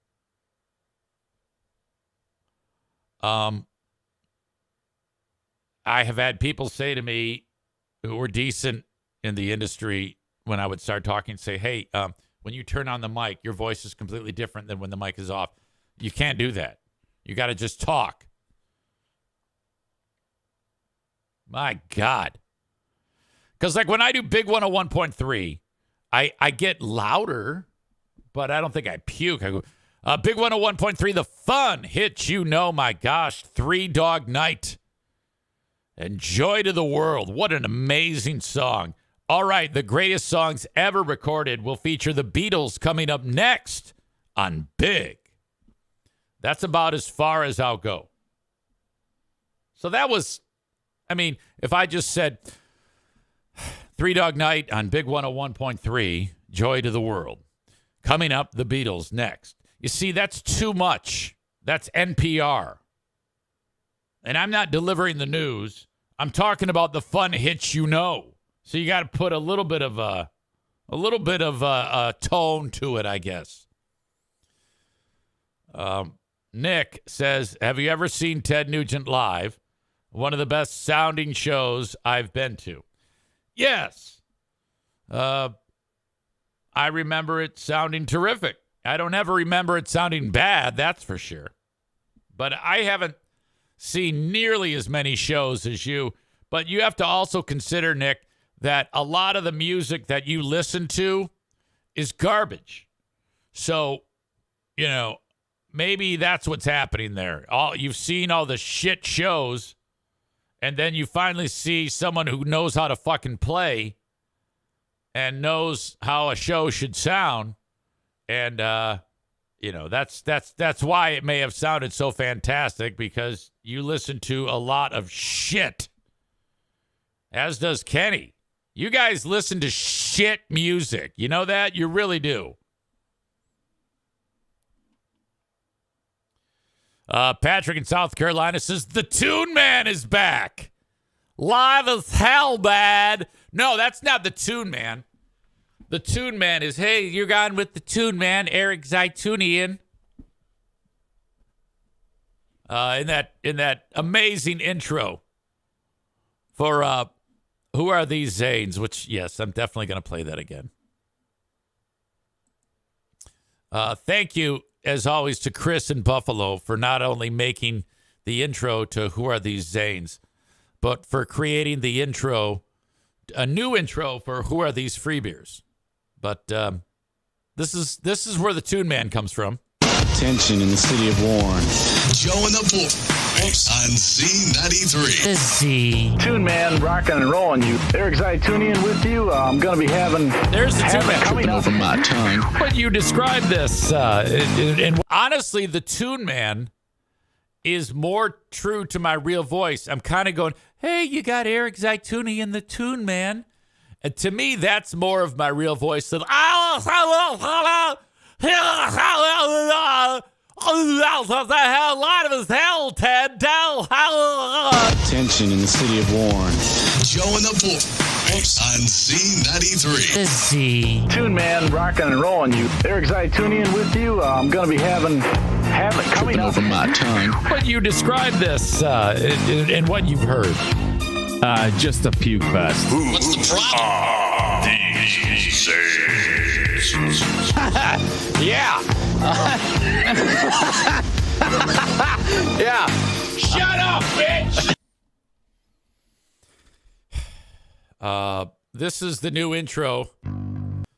I have had people say to me who were decent in the industry when I would start talking, say, hey, when you turn on the mic, your voice is completely different than when the mic is off. You can't do that. You got to just talk. My God. Because like when I do Big 101.3, I get louder, but I don't think I puke. I go, Big 101.3, the fun hits, you know, my gosh, 3 Dog Night. And Joy to the World. What an amazing song. All right, the greatest songs ever recorded will feature the Beatles coming up next on Big. That's about as far as I'll go. So that was, I mean, if I just said 3 Dog Night on Big 101.3, Joy to the World. Coming up, the Beatles next. You see, that's too much. That's NPR. And I'm not delivering the news. I'm talking about the fun hits you know. So you got to put a little bit of a tone to it, I guess. Nick says, have you ever seen Ted Nugent live? One of the best sounding shows I've been to. Yes. I remember it sounding terrific. I don't ever remember it sounding bad, that's for sure. But I haven't seen nearly as many shows as you. But you have to also consider, Nick, that a lot of the music that you listen to is garbage. So, you know, maybe that's what's happening there. You've seen all the shit shows, and then you finally see someone who knows how to fucking play, and knows how a show should sound. And, that's why it may have sounded so fantastic, because you listen to a lot of shit, as does Kenny. You guys listen to shit music. You know that? You really do. Patrick in South Carolina says, the Toon Man is back. Live as hell, bad. No, that's not the Toon Man. The Toon Man is, hey, you're gone with the Toon Man, Eric Zaitunian. In that amazing intro for Who Are These Zanes? Which, yes, I'm definitely going to play that again. Thank you, as always, to Chris in Buffalo for not only making the intro to Who Are These Zanes, but for creating the intro, a new intro for Who Are These Free Beers. But this is where the Toon Man comes from. Tension in the city of Warren. Joe and the Boys on Z93. The Z. Toon Man, rocking and rolling you. Eric Zaitunian with you. I'm going to be having... There's the Toon Man. Tripping over my tongue. When you describe this, and honestly, the Toon Man is more true to my real voice. I'm kind of going, hey, you got Eric Zaitunian, the Toon Man. And to me, that's more of my real voice than Tension in the city of Warren. Joe and the Boys on Z93. The Z. Toon Man, rocking and rolling you. Eric Zaitunian with you. I'm going to be having coming Tripping up. over my tongue. When you describe this and what you've heard. Just a puke fest. What's the problem? Yeah. Yeah. Shut up, bitch. This is the new intro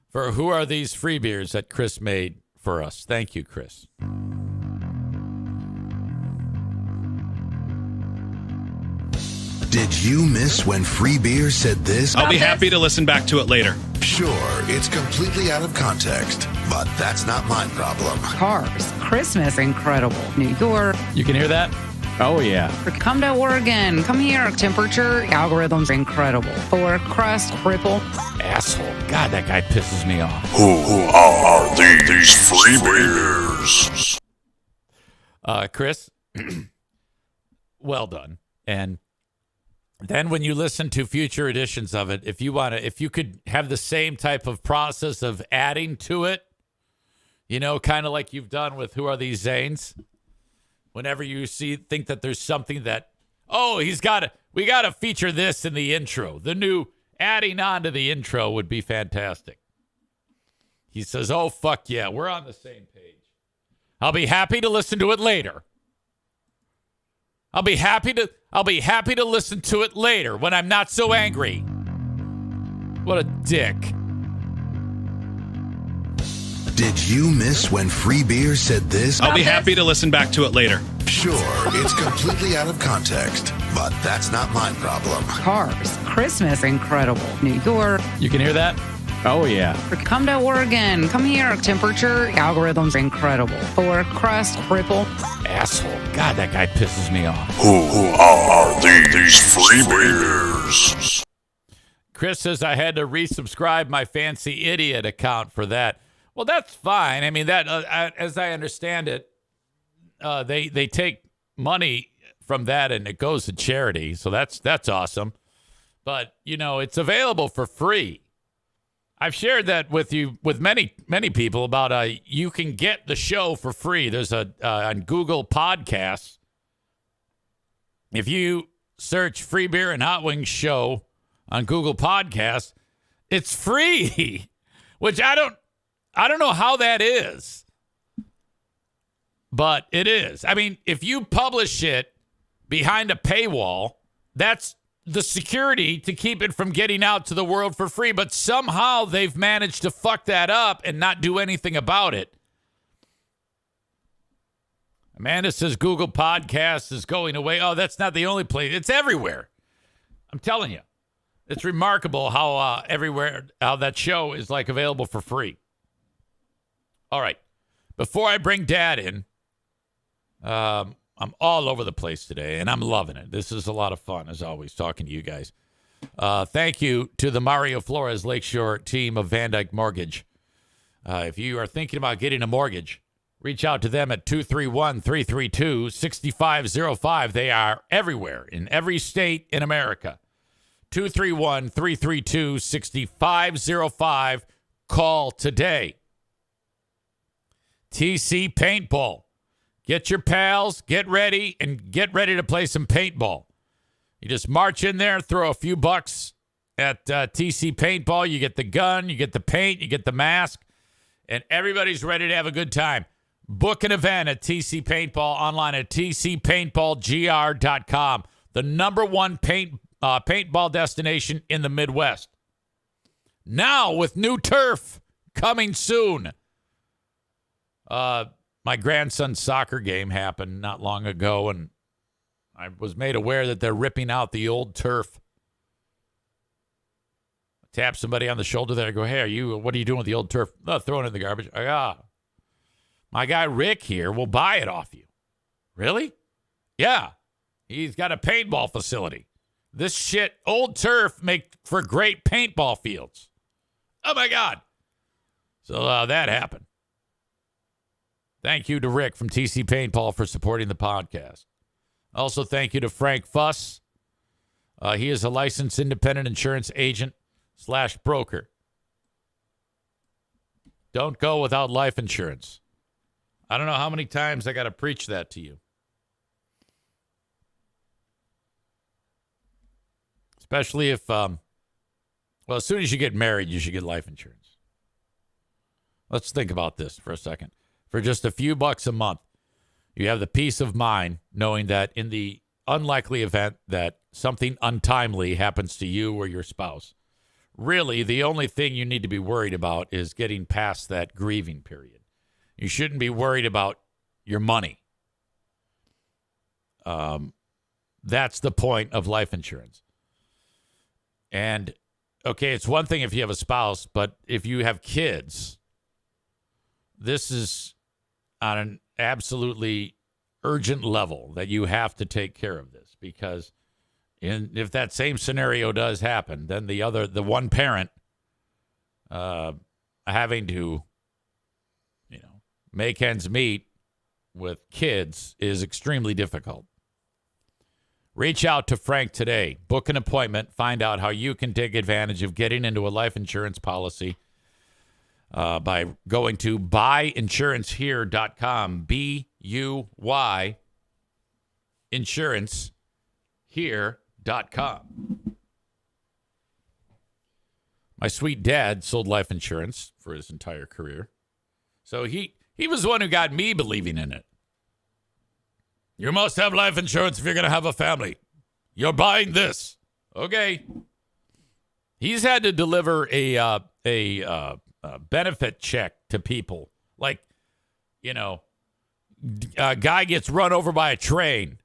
for Who Are These Free Beers that Chris made for us. Thank you, Chris. Did you miss when Free Beer said this? I'll be happy to listen back to it later. Sure, it's completely out of context, but that's not my problem. Cars, Christmas, incredible. New York, You can hear that? Oh, yeah. come to Oregon, come here. Temperature, algorithms, incredible. For crust, cripple. Asshole. God, that guy pisses me off. Who are these free beers? Chris, well done. And then when you listen to future editions of it, if you could have the same type of process of adding to it, kind of like you've done with Who Are These Zanes? Whenever you think that there's something that, we got to feature this in the intro. The new adding on to the intro would be fantastic. He says, oh, fuck yeah, we're on the same page. I'll be happy to listen to it later. I'll be happy to listen to it later when I'm not so angry. What a dick. Did you miss when Free Beer said this? I'll be happy to listen back to it later. Sure, it's completely out of context, but that's not my problem. Cars, Christmas, incredible. New York, You can hear that? Oh, yeah. come to Oregon, come here. Temperature, algorithms, incredible. For crust, cripple. Asshole. God, that guy pisses me off. Who are these free beers? Chris says I had to resubscribe my Fancy Idiot account for that. Well, that's fine. I mean, that as I understand it, they take money from that and it goes to charity. So that's awesome. But, it's available for free. I've shared that with many people about you can get the show for free. There's on Google Podcasts. If you search Free Beer and Hot Wings Show on Google Podcasts, it's free, which I don't know how that is, but it is. I mean, if you publish it behind a paywall, that's the security to keep it from getting out to the world for free. But somehow they've managed to fuck that up and not do anything about it. Amanda says Google Podcasts is going away. Oh, that's not the only place. It's everywhere. I'm telling you. It's remarkable how everywhere how that show is like available for free. All right. Before I bring Dad in, I'm all over the place today, and I'm loving it. This is a lot of fun, as always, talking to you guys. Thank you to the Mario Flores Lakeshore team of Van Dyke Mortgage. If you are thinking about getting a mortgage, reach out to them at 231-332-6505. They are everywhere, in every state in America. 231-332-6505. Call today. TC Paintball. Get your pals, get ready, and get ready to play some paintball. You just march in there, throw a few bucks at TC Paintball. You get the gun, you get the paint, you get the mask, and everybody's ready to have a good time. Book an event at TC Paintball online at tcpaintballgr.com. The number one paintball destination in the Midwest. Now with new turf coming soon. My grandson's soccer game happened not long ago, and I was made aware that they're ripping out the old turf. Tap somebody on the shoulder there. Go, hey, what are you doing with the old turf? Oh, throwing it in the garbage. My guy Rick here will buy it off you. Really? Yeah. He's got a paintball facility. This shit, old turf, make for great paintball fields. Oh, my God. So that happened. Thank you to Rick from TC Paintball for supporting the podcast. Also, thank you to Frank Fuss. He is a licensed independent insurance agent / broker. Don't go without life insurance. I don't know how many times I got to preach that to you. Especially if, as soon as you get married, you should get life insurance. Let's think about this for a second. For just a few bucks a month, you have the peace of mind knowing that in the unlikely event that something untimely happens to you or your spouse, really the only thing you need to be worried about is getting past that grieving period. You shouldn't be worried about your money. That's the point of life insurance. And, okay, it's one thing if you have a spouse, but if you have kids, this is on an absolutely urgent level that you have to take care of this, because if that same scenario does happen, then the one parent having to, make ends meet with kids is extremely difficult. Reach out to Frank today. Book an appointment. Find out how you can take advantage of getting into a life insurance policy by going to buyinsurancehere.com. B-U-Y insurancehere.com. My sweet dad sold life insurance for his entire career. So he was the one who got me believing in it. You must have life insurance if you're going to have a family. You're buying this. Okay. He's had to deliver a benefit check to people. Like, a guy gets run over by a train.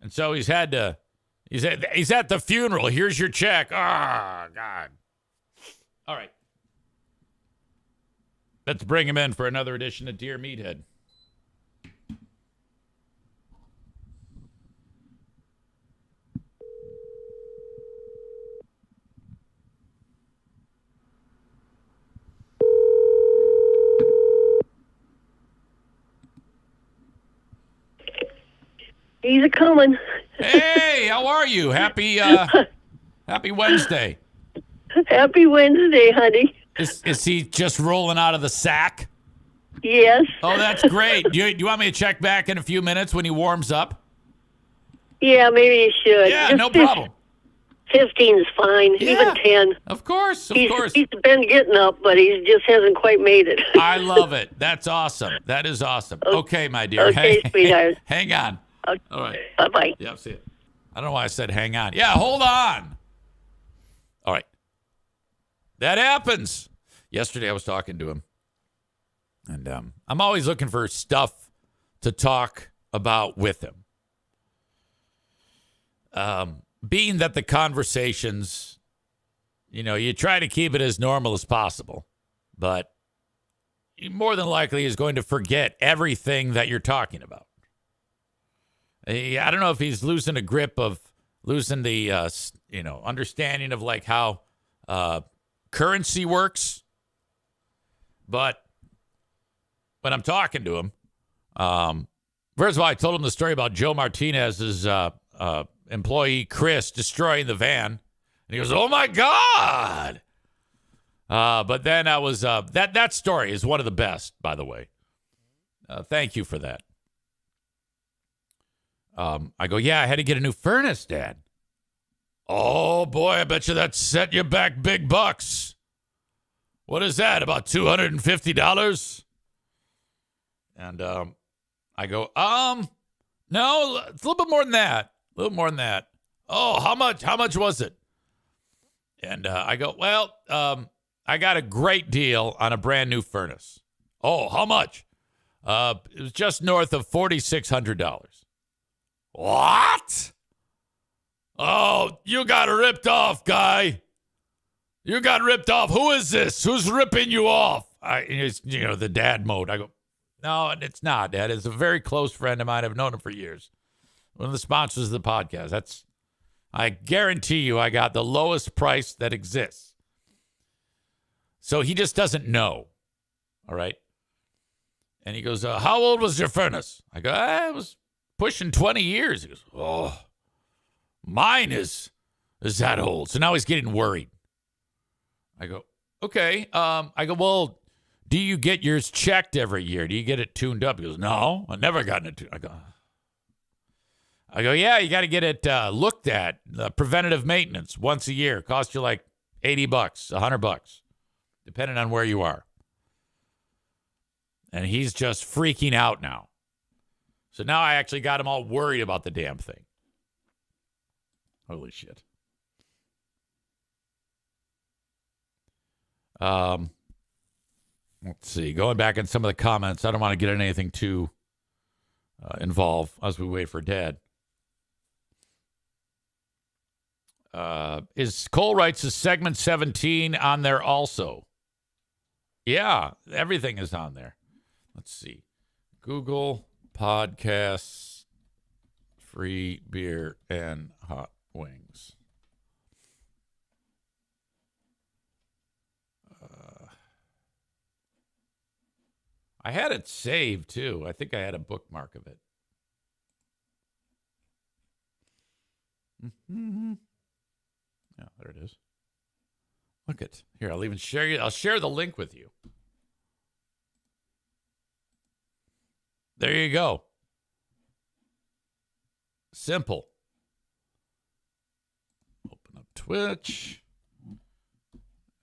And so he's at the funeral. Here's your check. Oh, God. All right. Let's bring him in for another edition of Dear Meathead. He's a coming. Hey, how are you? Happy Wednesday. Happy Wednesday, honey. Is he just rolling out of the sack? Yes. Oh, that's great. Do you want me to check back in a few minutes when he warms up? Yeah, maybe you should. Yeah, Just no problem. 15's fine. Yeah, even 10. Of course. He's been getting up, but he just hasn't quite made it. I love it. That's awesome. That is awesome. Okay, my dear. Okay, sweetheart. Hang on. Okay. All right. Bye-bye. Yeah, see it. I don't know why I said hang on. Yeah, hold on. All right. That happens. Yesterday I was talking to him. And I'm always looking for stuff to talk about with him. being that the conversations, you try to keep it as normal as possible, but he more than likely is going to forget everything that you're talking about. I don't know if he's losing the understanding of like how currency works, but when I'm talking to him, first of all, I told him the story about Joe Martinez's employee Chris destroying the van, and he goes, "Oh my God!" But then I was that story is one of the best, by the way. Thank you for that. I go, "Yeah, I had to get a new furnace, Dad." "Oh boy, I bet you that set you back big bucks." "What is that? About $250?" And I go, no, it's a little bit more than that. A little more than that. "Oh, how much? How much was it?" And I go, "Well, I got a great deal on a brand new furnace." "Oh, how much?" It was just north of $4,600. "What?" "Oh, you got ripped off, guy. You got ripped off. Who is this? Who's ripping you off?" It's, the dad mode. I go, "No, it's not, Dad. It's a very close friend of mine. I've known him for years. One of the sponsors of the podcast. I guarantee you I got the lowest price that exists." So he just doesn't know. All right. And he goes, "How old was your furnace?" I go, "It was pushing 20 years. He goes, "Oh, mine is that old." So now he's getting worried. I go, "Okay." I go, "Well, do you get yours checked every year? Do you get it tuned up?" He goes, "No, I've never gotten it tuned." I go, "Yeah, you got to get it looked at. Preventative maintenance once a year. Costs you like $80, $100, depending on where you are." And he's just freaking out now. So now I actually got him all worried about the damn thing. Holy shit. Let's see. Going back in some of the comments, I don't want to get in anything too involved as we wait for Dad. Is Cole writes, is segment 17 on there also? Yeah, everything is on there. Let's see. Google Podcasts, free beer and hot wings. I had it saved too. I think I had a bookmark of it. Mm-hmm. Yeah, there it is. Look at here. I'll even share you. I'll share the link with you. There you go. Simple. Open up Twitch.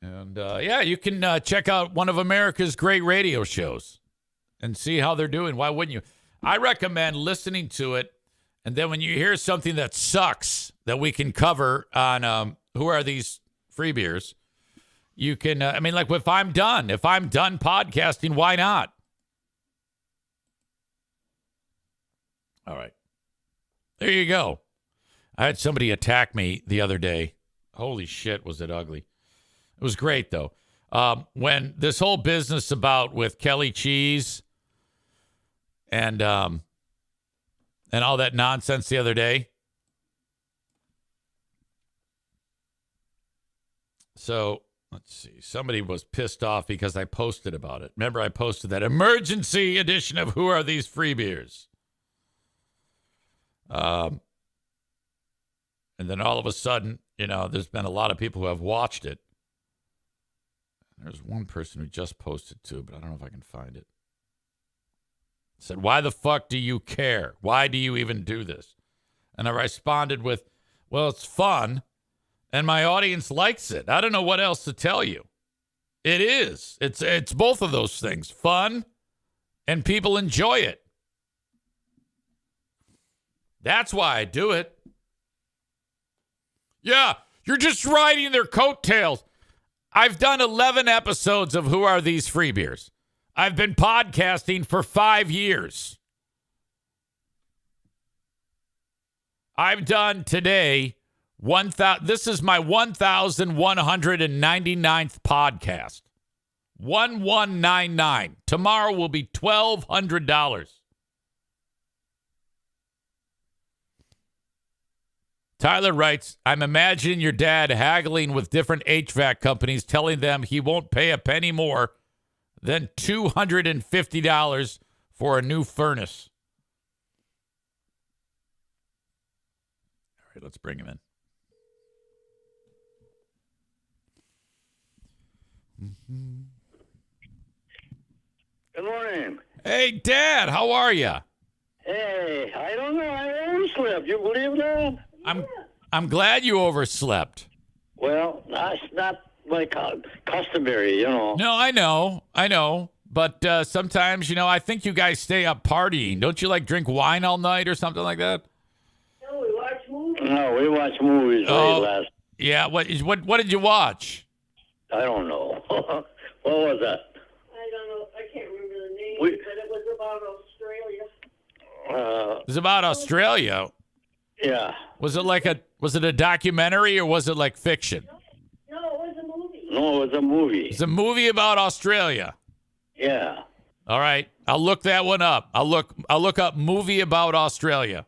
And yeah, you can check out one of America's great radio shows and see how they're doing. Why wouldn't you? I recommend listening to it. And then when you hear something that sucks that we can cover on Who Are These Free Beers, you can, like if I'm done podcasting, why not? All right. There you go. I had somebody attack me the other day. Holy shit, was it ugly. It was great, though. When this whole business about with Kelly Cheese and all that nonsense the other day. So, let's see. Somebody was pissed off because I posted about it. Remember, I posted that emergency edition of Who Are These Free Beers? And then all of a sudden, there's been a lot of people who have watched it. There's one person who just posted too, but I don't know if I can find it. Said, "Why the fuck do you care? Why do you even do this?" And I responded with, "Well, it's fun, and my audience likes it. I don't know what else to tell you. It is. It's both of those things. Fun, and people enjoy it. That's why I do it." Yeah, you're just riding their coattails. I've done 11 episodes of Who Are These Free Beers? I've been podcasting for 5 years. I've done today This is my 1,199th podcast. 1199. Tomorrow will be $1,200. Tyler writes, I'm imagining your dad haggling with different HVAC companies, telling them he won't pay a penny more than $250 for a new furnace. All right, let's bring him in. Good morning. Hey, Dad, how are you? Hey, I don't know. I overslept. You believe that? I'm glad you overslept. Well, that's not my customary, you know. No, I know. But sometimes, I think you guys stay up partying. Don't you drink wine all night or something like that? No, we watch movies. No, we watch movies late last. Yeah. What did you watch? I don't know. What was that? I don't know. I can't remember the name, We- but it was about Australia. It was about Australia. Yeah. Was it a documentary or was it like fiction? No, it was a movie. No, it was a movie. It's a movie about Australia. Yeah. All right, I'll look that one up. I'll look up movie about Australia.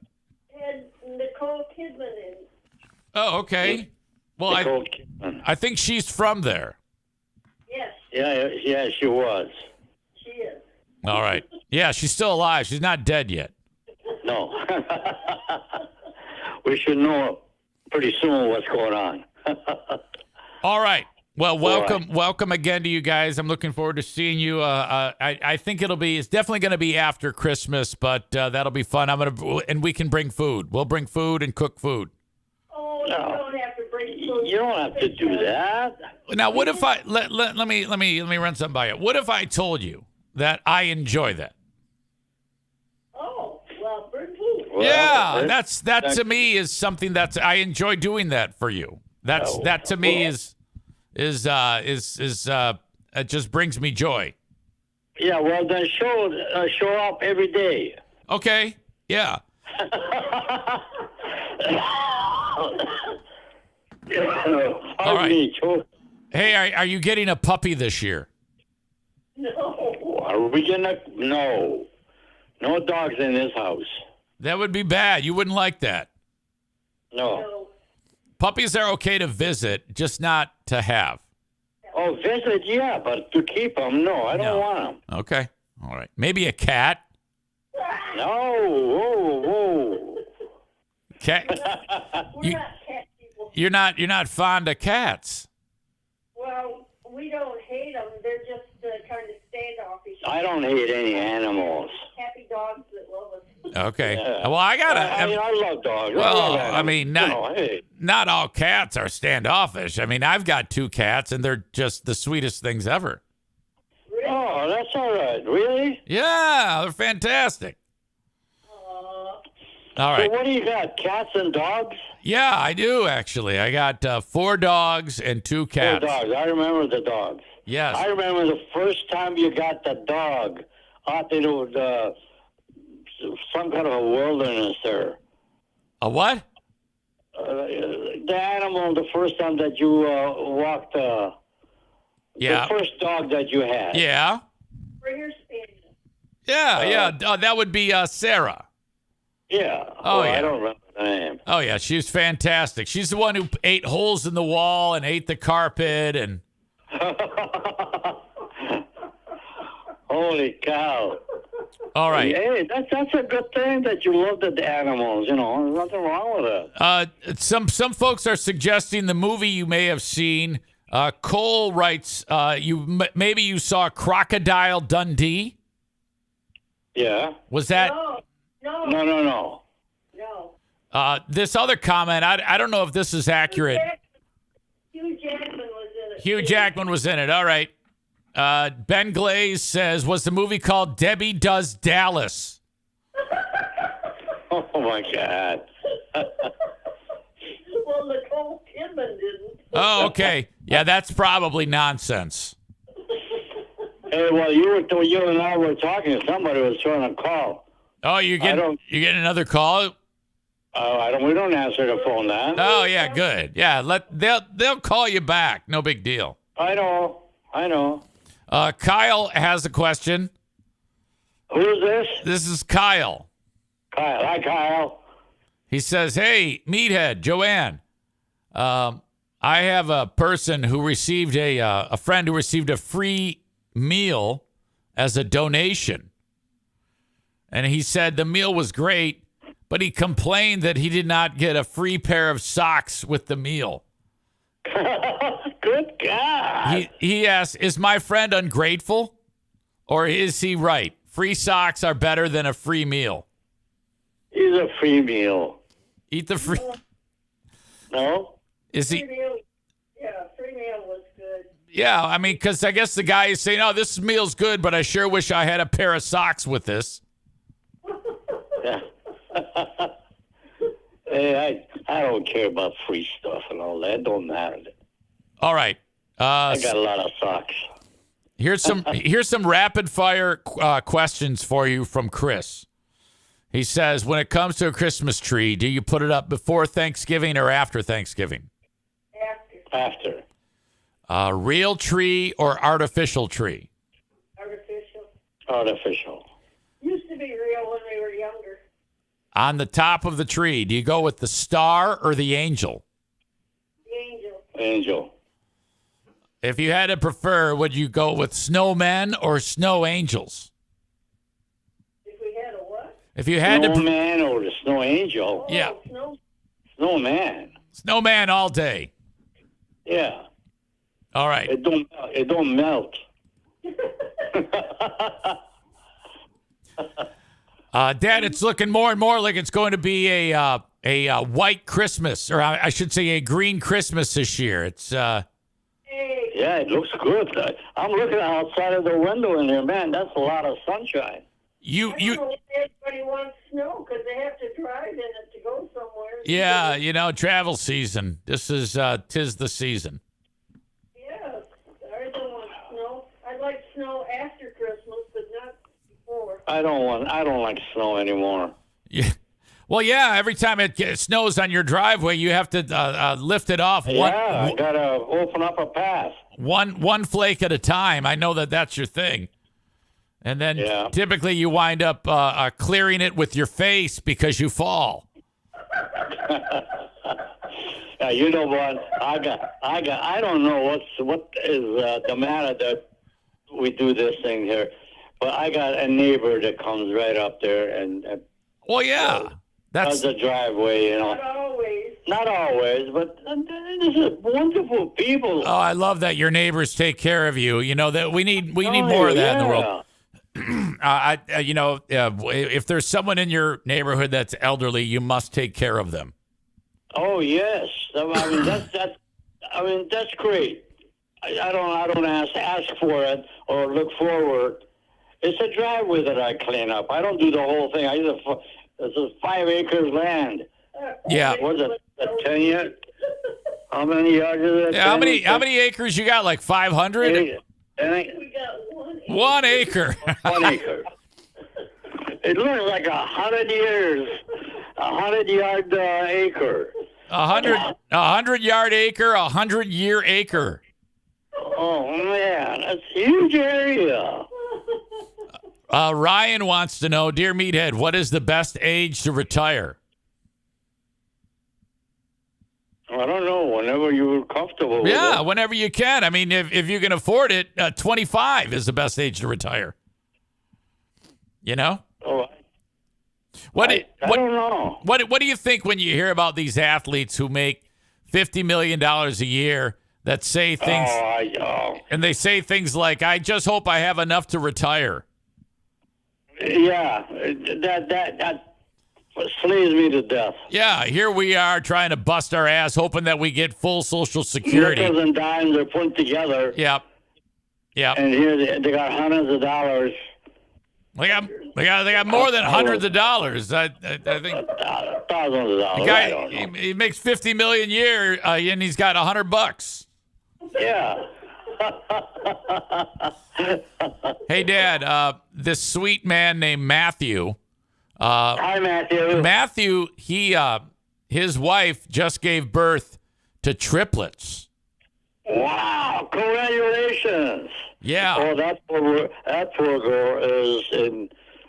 Had Nicole Kidman in it. Oh, okay. Well, Nicole Kidman. I think she's from there. Yes, Yeah, she was. she is. All right. Yeah, she's still alive. She's not dead yet. No. We should know pretty soon what's going on. All right. Well, welcome again to you guys. I'm looking forward to seeing you. I think it's definitely going to be after Christmas, but that'll be fun. And we can bring food. We'll bring food and cook food. Oh, you don't have to bring food. You don't have to do that. Now, what if I let me run something by you? What if I told you that I enjoy that? Oh, well, bring food. Well, Yeah, that to me is something that I enjoy doing that for you. That to me is it just brings me joy. Yeah, well, then show up every day. Okay. Yeah. All right. Hey, are you getting a puppy this year? No. Are we gonna? No dogs in this house. That would be bad. You wouldn't like that. No. Puppies are okay to visit, just not to have. Oh, visit, yeah, but to keep them, no, I don't want them. Okay. All right. Maybe a cat. No. Whoa. Cat. We're not cat people. You're not fond of cats. Well, we don't hate them. They're just kind of standoffish. I don't hate any animals. Happy dogs that love us. Okay. Yeah. Well, I gotta. I love dogs. Well, love I mean, animals. not all cats are standoffish. I mean, I've got 2 cats, and they're just the sweetest things ever. Oh, that's all right. Really? Yeah, they're fantastic. All right. So what do you got? Cats and dogs? Yeah, I do actually. I got 4 dogs and 2 cats. 4 dogs. I remember the dogs. Yes. I remember the first time you got the dog out into some kind of a wilderness there. A what? The animal, the first time that you walked, Yeah. the first dog that you had. Yeah. Springer Spaniel. Yeah. That would be Sarah. Yeah. Oh, yeah. I don't remember the name. Oh, yeah. She was fantastic. She's the one who ate holes in the wall and ate the carpet and. Holy cow. All right. Hey, that's a good thing that you love the animals, you know. There's nothing wrong with it. Some folks are suggesting the movie you may have seen. Cole writes, maybe you saw Crocodile Dundee. Yeah. Was that? No. This other comment, I don't know if this is accurate. Hugh Jackman was in it. Hugh Jackman was in it. All right. Ben Glaze says, was the movie called Debbie Does Dallas? Oh, my God. Well, Nicole Kidman didn't. Oh, okay. Yeah, that's probably nonsense. Hey, well, you and I were talking. Somebody was trying to call. Oh, you're getting another call? We don't answer the phone then. Oh yeah, good. Yeah, they'll call you back. No big deal. I know. Kyle has a question. Who's this? This is Kyle. Kyle. Hi, Kyle. He says, "Hey, meathead, Joanne. I have a person who received a friend who received a free meal as a donation, and he said the meal was great, but he complained that he did not get a free pair of socks with the meal." Good God. He asks, "Is my friend ungrateful, or is he right? Free socks are better than a free meal." He's a free meal. Eat the free. No? Is he? Free meal was good. Yeah, I mean, because I guess the guy is saying, "Oh, this meal's good, but I sure wish I had a pair of socks with this." Yeah. Hey, I don't care about free stuff and all that. It don't matter. All right. I got a lot of socks. Here's some rapid fire questions for you from Chris. He says, when it comes to a Christmas tree, do you put it up before Thanksgiving or after Thanksgiving? After. Real tree or artificial tree? Artificial. Used to be real when we were younger. On the top of the tree, do you go with the star or the angel? The angel. Angel. If you had to prefer, would you go with snowmen or snow angels? If we had a what? If you had Snowman or the snow angel. Yeah. Snowman. Snowman all day. Yeah. All right. It don't melt. Dad, it's looking more and more like it's going to be a white Christmas, or I should say a green Christmas this year. It's Yeah, it looks good. I'm looking outside of the window in there, man. That's a lot of sunshine. I don't know if everybody wants snow because they have to drive in it to go somewhere. Yeah, travel season. This is tis the season. Yeah, I don't want snow. I'd like snow after Christmas, but not before. I don't like snow anymore. Yeah. Well, yeah. Every time it snows on your driveway, you have to lift it off. I gotta open up a path. One flake at a time. I know that's your thing. And then typically you wind up clearing it with your face because you fall. Yeah, you know what? I don't know what is the matter that we do this thing here, but I got a neighbor that comes right up there and well, yeah, that's the driveway, Not always, but this is wonderful people. Oh, I love that your neighbors take care of you. You know that we need more of that in the world. If there's someone in your neighborhood that's elderly, you must take care of them. Oh yes, I mean that's great. I don't ask for it or look forward. It's a driveway that I clean up. I don't do the whole thing. This is 5 acres land. Yeah. Was it 10 yards? How many yards is it? Yeah, how many acres you got? Like 500? We got 1 acre. 1 acre. It looks like 100 years. 100-yard acre. 100-yard acre, 100-year acre. Oh man, that's a huge area. Ryan wants to know, dear Meathead, what is the best age to retire? I don't know. Whenever you're comfortable with Yeah, it. whenever you can. I mean, if you can afford it, 25 is the best age to retire. You know? Oh, I don't know. What do you think when you hear about these athletes who make $50 million a year that say things, and they say things like, I just hope I have enough to retire? Yeah, that slays me to death. Yeah, here we are trying to bust our ass, hoping that we get full Social Security. Nickels and dimes are put together. Yep. And here they got hundreds of dollars. They got more than hundreds of dollars. I think thousands of dollars. The guy he makes $50 million a year, and he's got $100. Yeah. Hey, Dad. This sweet man named Matthew Hi, Matthew. Matthew, his wife just gave birth to triplets. Wow! Congratulations. Yeah. Oh, that poor girl is in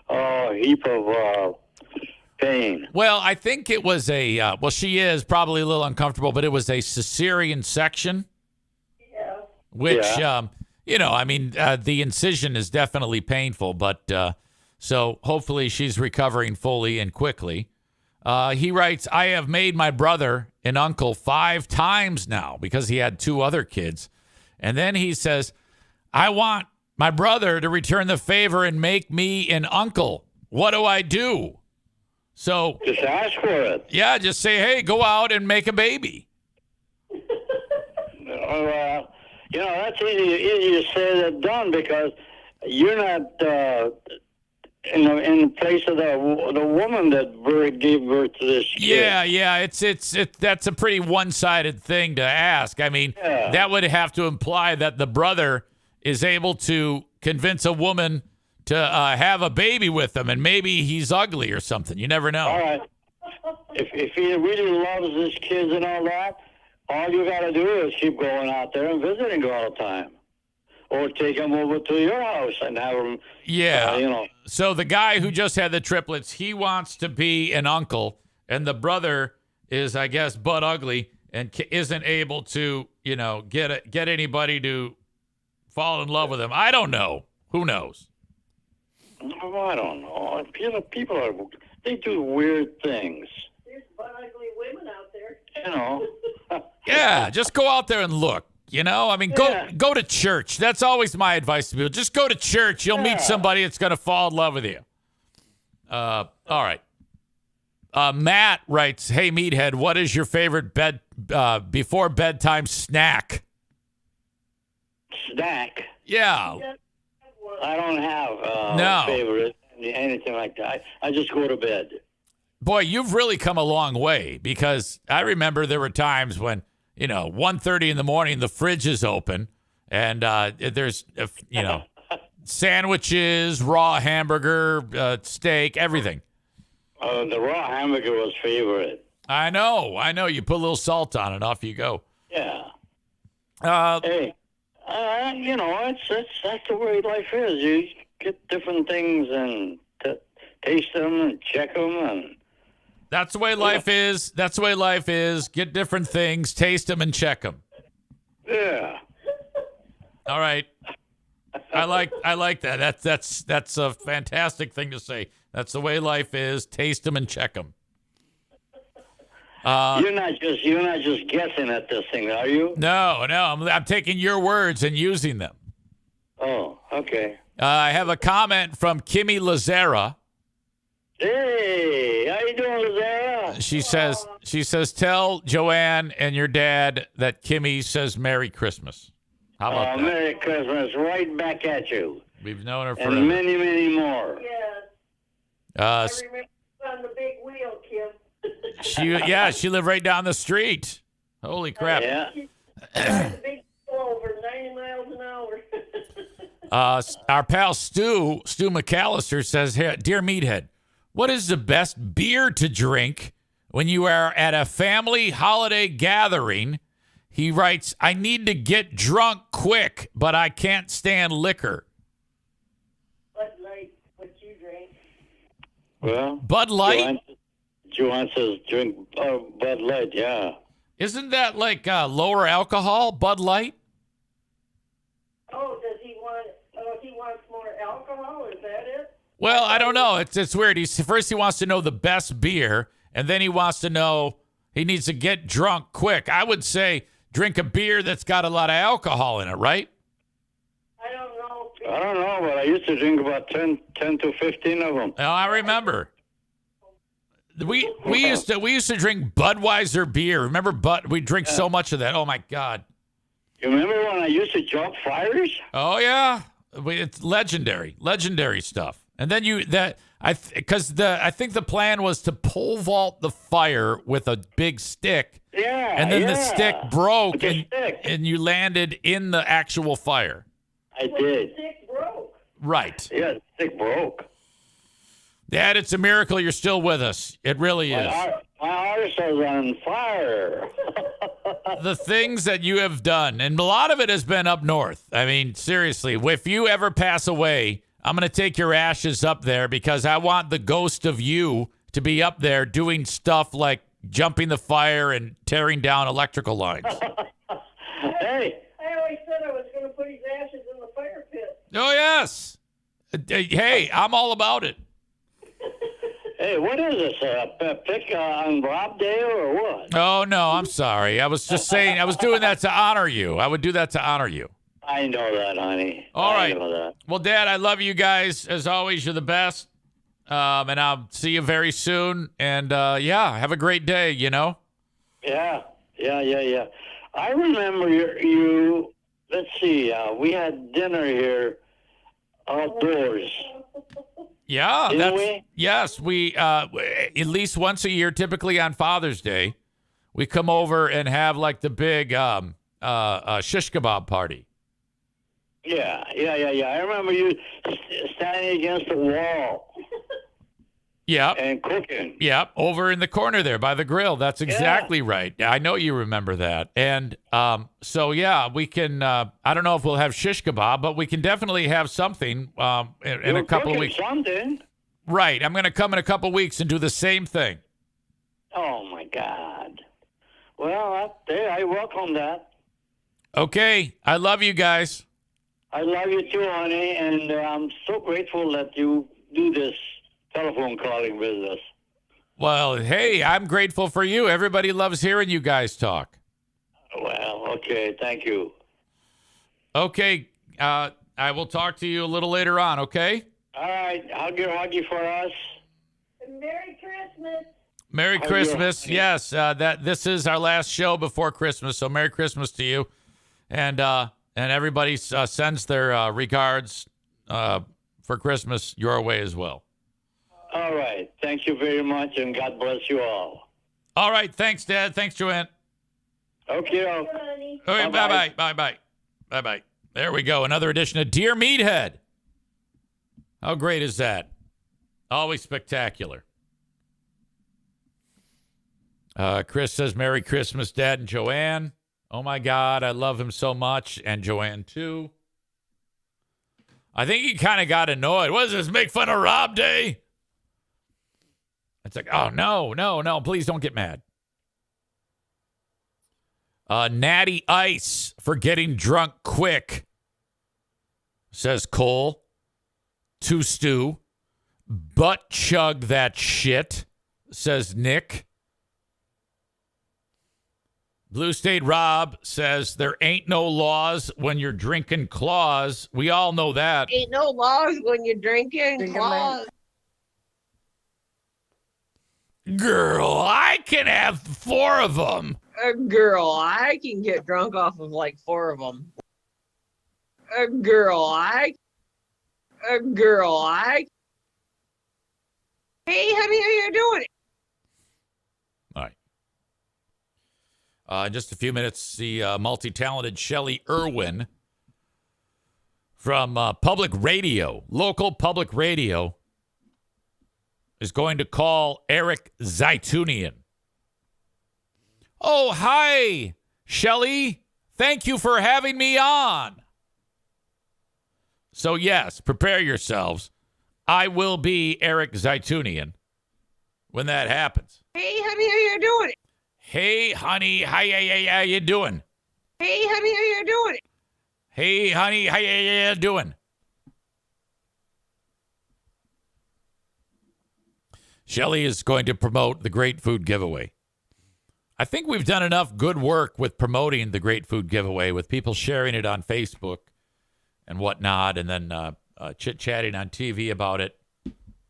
a heap of pain. Well, I think it was she is probably a little uncomfortable, but it was a cesarean section. Yeah. Which, the incision is definitely painful, but so hopefully she's recovering fully and quickly. He writes, I have made my brother an uncle 5 times now because he had 2 other kids. And then he says, I want my brother to return the favor and make me an uncle. What do I do? So just ask for it. Yeah, just say, hey, go out and make a baby. That's easier said than done because you're not in the place of the woman that gave birth to this kid. Yeah. It's that's a pretty one-sided thing to ask. I mean, that would have to imply that the brother is able to convince a woman to have a baby with him, and maybe he's ugly or something. You never know. All right. If he really loves his kids and all that, all you got to do is keep going out there and visiting all the time. Or take them over to your house and have them, So the guy who just had the triplets, he wants to be an uncle, and the brother is, I guess, butt ugly and isn't able to, get anybody to fall in love with him. I don't know. Who knows? Oh, I don't know. People they do weird things. There's butt ugly women out there. Yeah, just go out there and look. Go to church. That's always my advice to people. Just go to church. You'll meet somebody that's going to fall in love with you. All right. Matt writes, hey, Meathead, what is your favorite before bedtime snack? Snack? Yeah. I don't have a favorite, anything like that. I just go to bed. Boy, you've really come a long way because I remember there were times when, 1:30 in the morning, the fridge is open and there's, sandwiches, raw hamburger, steak, everything. The raw hamburger was favorite. I know. You put a little salt on it, off you go. Yeah. Hey. That's the way life is. You get different things and taste them and check them and. That's the way life is. That's the way life is. Get different things, taste them, and check them. Yeah. All right. I like that. That's a fantastic thing to say. That's the way life is. Taste them and check them. You're not just guessing at this thing, are you? No. I'm taking your words and using them. Oh, okay. I have a comment from Kimmy Lazara. Hey, how you doing, Lazara? She says, tell Joanne and your dad that Kimmy says Merry Christmas. How about that? Merry Christmas, right back at you. We've known her forever. And many, many more. I remember on the big wheel, Kim. She lived right down the street. Holy crap. Yeah. The big wheel over 90 miles an hour. Our pal Stu McAllister says, hey, Dear Meathead, what is the best beer to drink when you are at a family holiday gathering? He writes, I need to get drunk quick, but I can't stand liquor. Bud Light, what you drink? Well, Bud Light? Joanne says drink Bud Light, yeah. Isn't that like lower alcohol, Bud Light? Oh, does he want? Oh, he wants more alcohol. Is that it? Well, I don't know. It's weird. First he wants to know the best beer, and then he wants to know he needs to get drunk quick. I would say drink a beer that's got a lot of alcohol in it, right? I don't know, but I used to drink about 10 to 15 of them. Oh, I remember. We used to drink Budweiser beer. Remember we drink so much of that. Oh my God. You remember when I used to jump fires? Oh yeah. It's legendary stuff. And then I think the plan was to pole vault the fire with a big stick. Yeah. And then the stick broke and you landed in the actual fire. I did. The stick broke. Right. Yeah, the stick broke. Dad, it's a miracle you're still with us. It really is. My heart is on fire. The things that you have done, and a lot of it has been up north. I mean, seriously, if you ever pass away, I'm going to take your ashes up there because I want the ghost of you to be up there doing stuff like jumping the fire and tearing down electrical lines. Hey. I always said I was going to put his ashes in the fire pit. Oh, yes. Hey, I'm all about it. Hey, what is this? Pick on Rob Day or what? Oh, no, I'm sorry. I was just saying, I was doing that to honor you. I would do that to honor you. I know that, honey. All right. I know that. Well, Dad, I love you guys. As always, you're the best. And I'll see you very soon. And, yeah, have a great day, you know? Yeah. I remember you let's see, we had dinner here outdoors. Yeah, Didn't we? Yes, we at least once a year, typically on Father's Day, we come over and have like the big shish kebab party. Yeah. I remember you standing against the wall. Yep. And cooking. Yep, over in the corner there by the grill. That's exactly right. I know you remember that. And so, yeah, we can, I don't know if we'll have shish kebab, but we can definitely have something in a couple of weeks. Something. Right. I'm going to come in a couple of weeks and do the same thing. Oh, my God. Well, I welcome that. Okay. I love you guys. I love you too, honey, and I'm so grateful that you do this telephone calling business. Well, hey, I'm grateful for you. Everybody loves hearing you guys talk. Well, okay. Thank you. Okay. I will talk to you a little later on, okay? All right. Huggy for us. Merry Christmas. Merry Christmas. Yes, this is our last show before Christmas, so Merry Christmas to you. And everybody sends their regards for Christmas your way as well. All right. Thank you very much, and God bless you all. All right. Thanks, Dad. Thanks, Joanne. Okay. Okay, bye-bye. Bye-bye. Bye-bye. There we go. Another edition of Dear Meathead. How great is that? Always spectacular. Chris says, Merry Christmas, Dad and Joanne. Oh, my God. I love him so much. And Joanne, too. I think he kind of got annoyed. What is this, make fun of Rob Day? It's like, oh, no. Please don't get mad. Natty Ice for getting drunk quick, says Cole. To Stu. Butt chug that shit, says Nick. Blue State Rob says there ain't no laws when you're drinking claws. We all know that. Ain't no laws when you're drinking claws. Girl, I can have 4 of them. Girl, I can get drunk off of like 4 of them. Girl, I. Hey, honey, how you doing? All right. In just a few minutes, the multi-talented Shelley Irwin from public radio, local public radio, is going to call Eric Zaitunian. Oh, hi, Shelley. Thank you for having me on. So, yes, prepare yourselves. I will be Eric Zaitunian when that happens. Hey, honey, how you doing? Hey, honey, how you doing? Hey, honey, how you doing? Hey, honey, how you doing? Shelley is going to promote the Great Food Giveaway. I think we've done enough good work with promoting the Great Food Giveaway, with people sharing it on Facebook and whatnot, and then chit-chatting on TV about it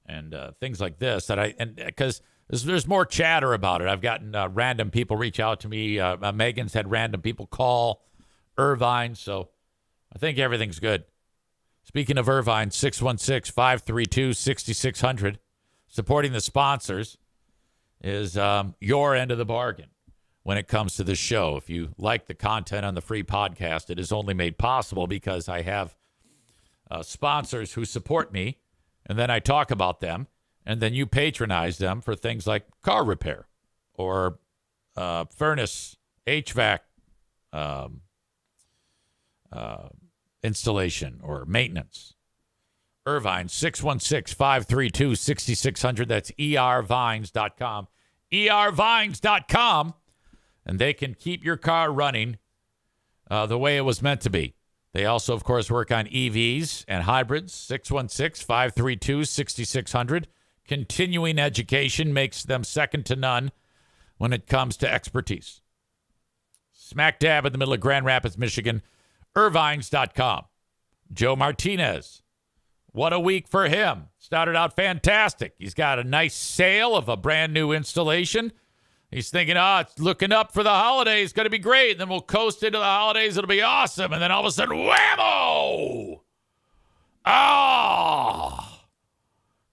and things like this. Because there's more chatter about it. I've gotten random people reach out to me. Megan's had random people call Irvine, so I think everything's good. Speaking of Irvine, 616-532-6600. Supporting the sponsors is your end of the bargain when it comes to this show. If you like the content on the free podcast, it is only made possible because I have sponsors who support me, and then I talk about them, And then you patronize them for things like car repair or furnace, HVAC installation or maintenance. Irvine, 616-532-6600. That's ervines.com. ervines.com. And they can keep your car running the way it was meant to be. They also, of course, work on EVs and hybrids. 616-532-6600. Continuing education makes them second to none when it comes to expertise. Smack dab in the middle of Grand Rapids, Michigan. Irvines.com. Joe Martinez. What a week for him. Started out fantastic. He's got a nice sale of a brand new installation. He's thinking, it's looking up for the holidays. It's going to be great. And then we'll coast into the holidays. It'll be awesome. And then all of a sudden, whammo!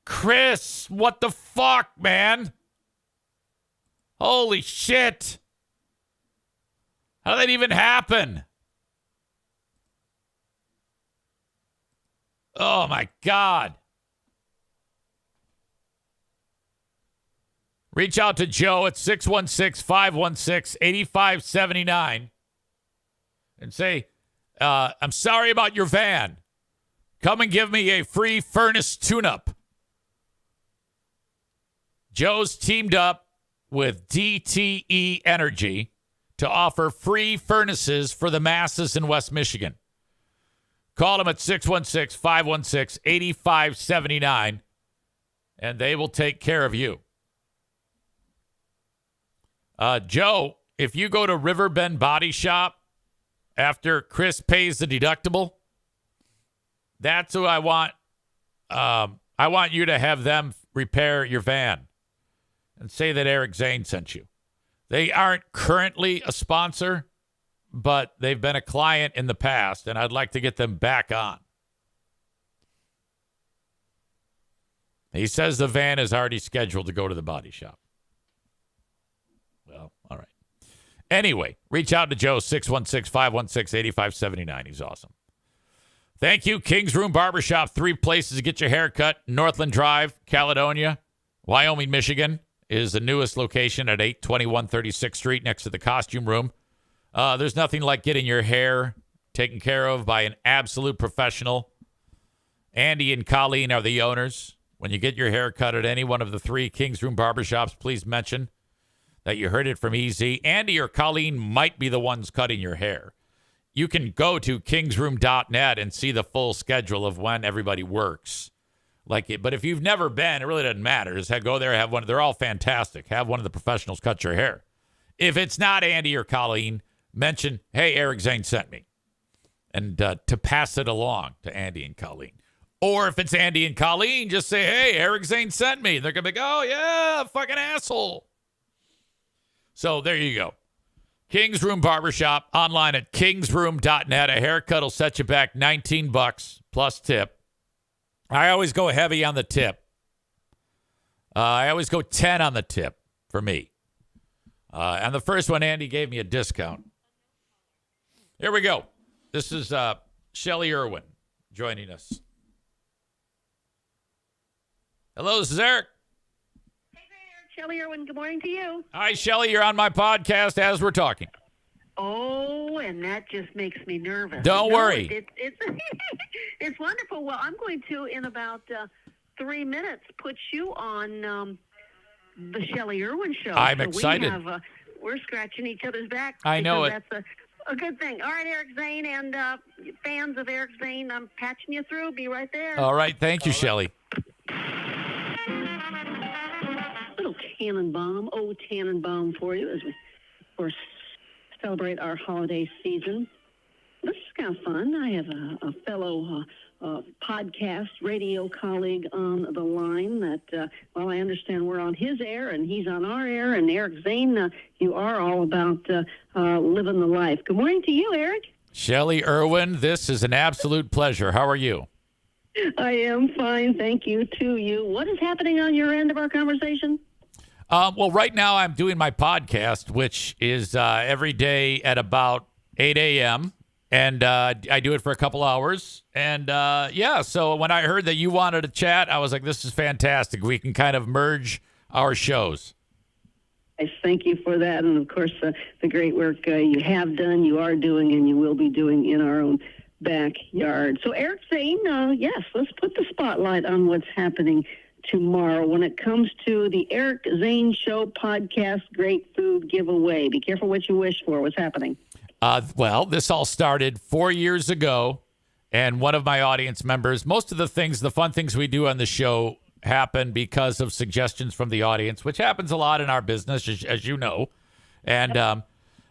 Chris, what the fuck, man? Holy shit. How did that even happen? Oh, my God. Reach out to Joe at 616-516-8579 and say, I'm sorry about your van. Come and give me a free furnace tune-up. Joe's teamed up with DTE Energy to offer free furnaces for the masses in West Michigan. Call them at 616-516-8579, and they will take care of you. Joe, if you go to Riverbend Body Shop after Chris pays the deductible, that's who I want. I want you to have them repair your van and say that Eric Zane sent you. They aren't currently a sponsor, but they've been a client in the past, and I'd like to get them back on. He says the van is already scheduled to go to the body shop. Well, all right. Anyway, reach out to Joe, 616-516-8579. He's awesome. Thank you, King's Room Barbershop. 3 places to get your hair cut. Northland Drive, Caledonia, Wyoming, Michigan is the newest location at 821 36th Street next to the costume room. There's nothing like getting your hair taken care of by an absolute professional. Andy and Colleen are the owners. When you get your hair cut at any one of the 3 King's Room Barbershops, please mention that you heard it from EZ. Andy or Colleen might be the ones cutting your hair. You can go to kingsroom.net and see the full schedule of when everybody works. But if you've never been, it really doesn't matter. Just go there, have one. They're all fantastic. Have one of the professionals cut your hair. If it's not Andy or Colleen, mention, hey, Eric Zane sent me. And to pass it along to Andy and Colleen. Or if it's Andy and Colleen, just say, hey, Eric Zane sent me. They're going to be like, oh, yeah, fucking asshole. So there you go. King's Room Barbershop, online at kingsroom.net. A haircut will set you back $19 plus tip. I always go heavy on the tip. I always go 10 on the tip for me. And the first one, Andy gave me a discount. Here we go. This is Shelly Irwin joining us. Hello, this is Eric. Hey there, Shelly Irwin. Good morning to you. Hi, Shelly. You're on my podcast as we're talking. Oh, and that just makes me nervous. Don't worry. It's it's wonderful. Well, I'm going to, in about 3 minutes, put you on the Shelly Irwin show. I'm excited. We're scratching each other's backs. I know it. That's a good thing. All right, Eric Zane and fans of Eric Zane, I'm patching you through. Be right there. All right. Thank you, Shelly. Little Tannenbaum for you as we, of course, celebrate our holiday season. This is kind of fun. I have a fellow podcast radio colleague on the line that, well, I understand we're on his air and he's on our air. And Eric Zane, you are all about living the life. Good morning to you, Eric. Shelly Irwin, this is an absolute pleasure. How are you? I am fine. Thank you to you. What is happening on your end of our conversation? Well, right now I'm doing my podcast, which is every day at about 8 a.m. And I do it for a couple hours. And, so when I heard that you wanted to chat, I was like, this is fantastic. We can kind of merge our shows. I thank you for that. And, of course, the great work you have done, you are doing, and you will be doing in our own backyard. So, Eric Zane, yes, let's put the spotlight on what's happening tomorrow when it comes to the Eric Zane Show podcast Great Food Giveaway. Be careful what you wish for. What's happening? Well, this all started 4 years ago, and one of my audience members, most of the fun things we do on the show happen because of suggestions from the audience, which happens a lot in our business, as you know. And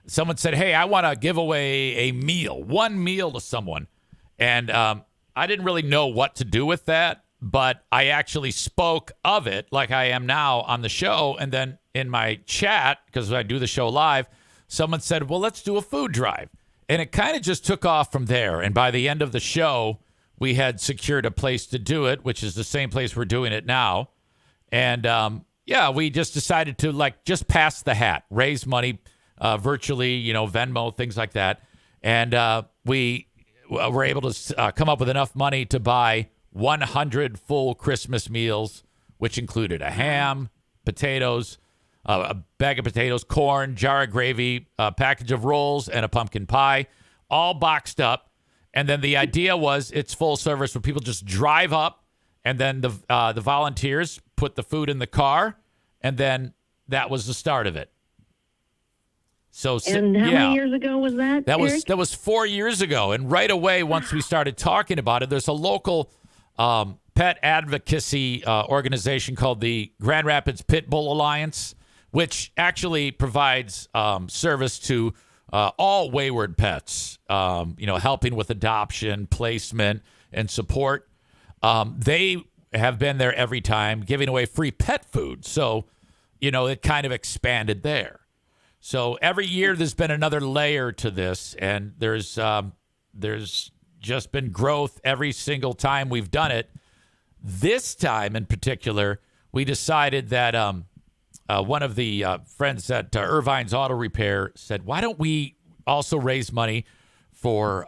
someone said, hey, I want to give away one meal to someone. And I didn't really know what to do with that, but I actually spoke of it like I am now on the show. And then in my chat, because I do the show live, someone said, well, let's do a food drive. And it kind of just took off from there. And by the end of the show, we had secured a place to do it, which is the same place we're doing it now. And, we just decided to, just pass the hat, raise money virtually, Venmo, things like that. And we were able to come up with enough money to buy 100 full Christmas meals, which included a ham, potatoes, a bag of potatoes, corn, jar of gravy, a package of rolls, and a pumpkin pie, all boxed up. And then the idea was it's full service where people just drive up, and then the volunteers put the food in the car, and then that was the start of it. So, and how many years ago was that? That was 4 years ago, and right away once we started talking about it, there's a local pet advocacy organization called the Grand Rapids Pit Bull Alliance, which actually provides service to all wayward pets, helping with adoption, placement, and support. They have been there every time, giving away free pet food. So, it kind of expanded there. So every year there's been another layer to this, and there's just been growth every single time we've done it. This time in particular, we decided that one of the friends at Irvine's Auto Repair said, why don't we also raise money for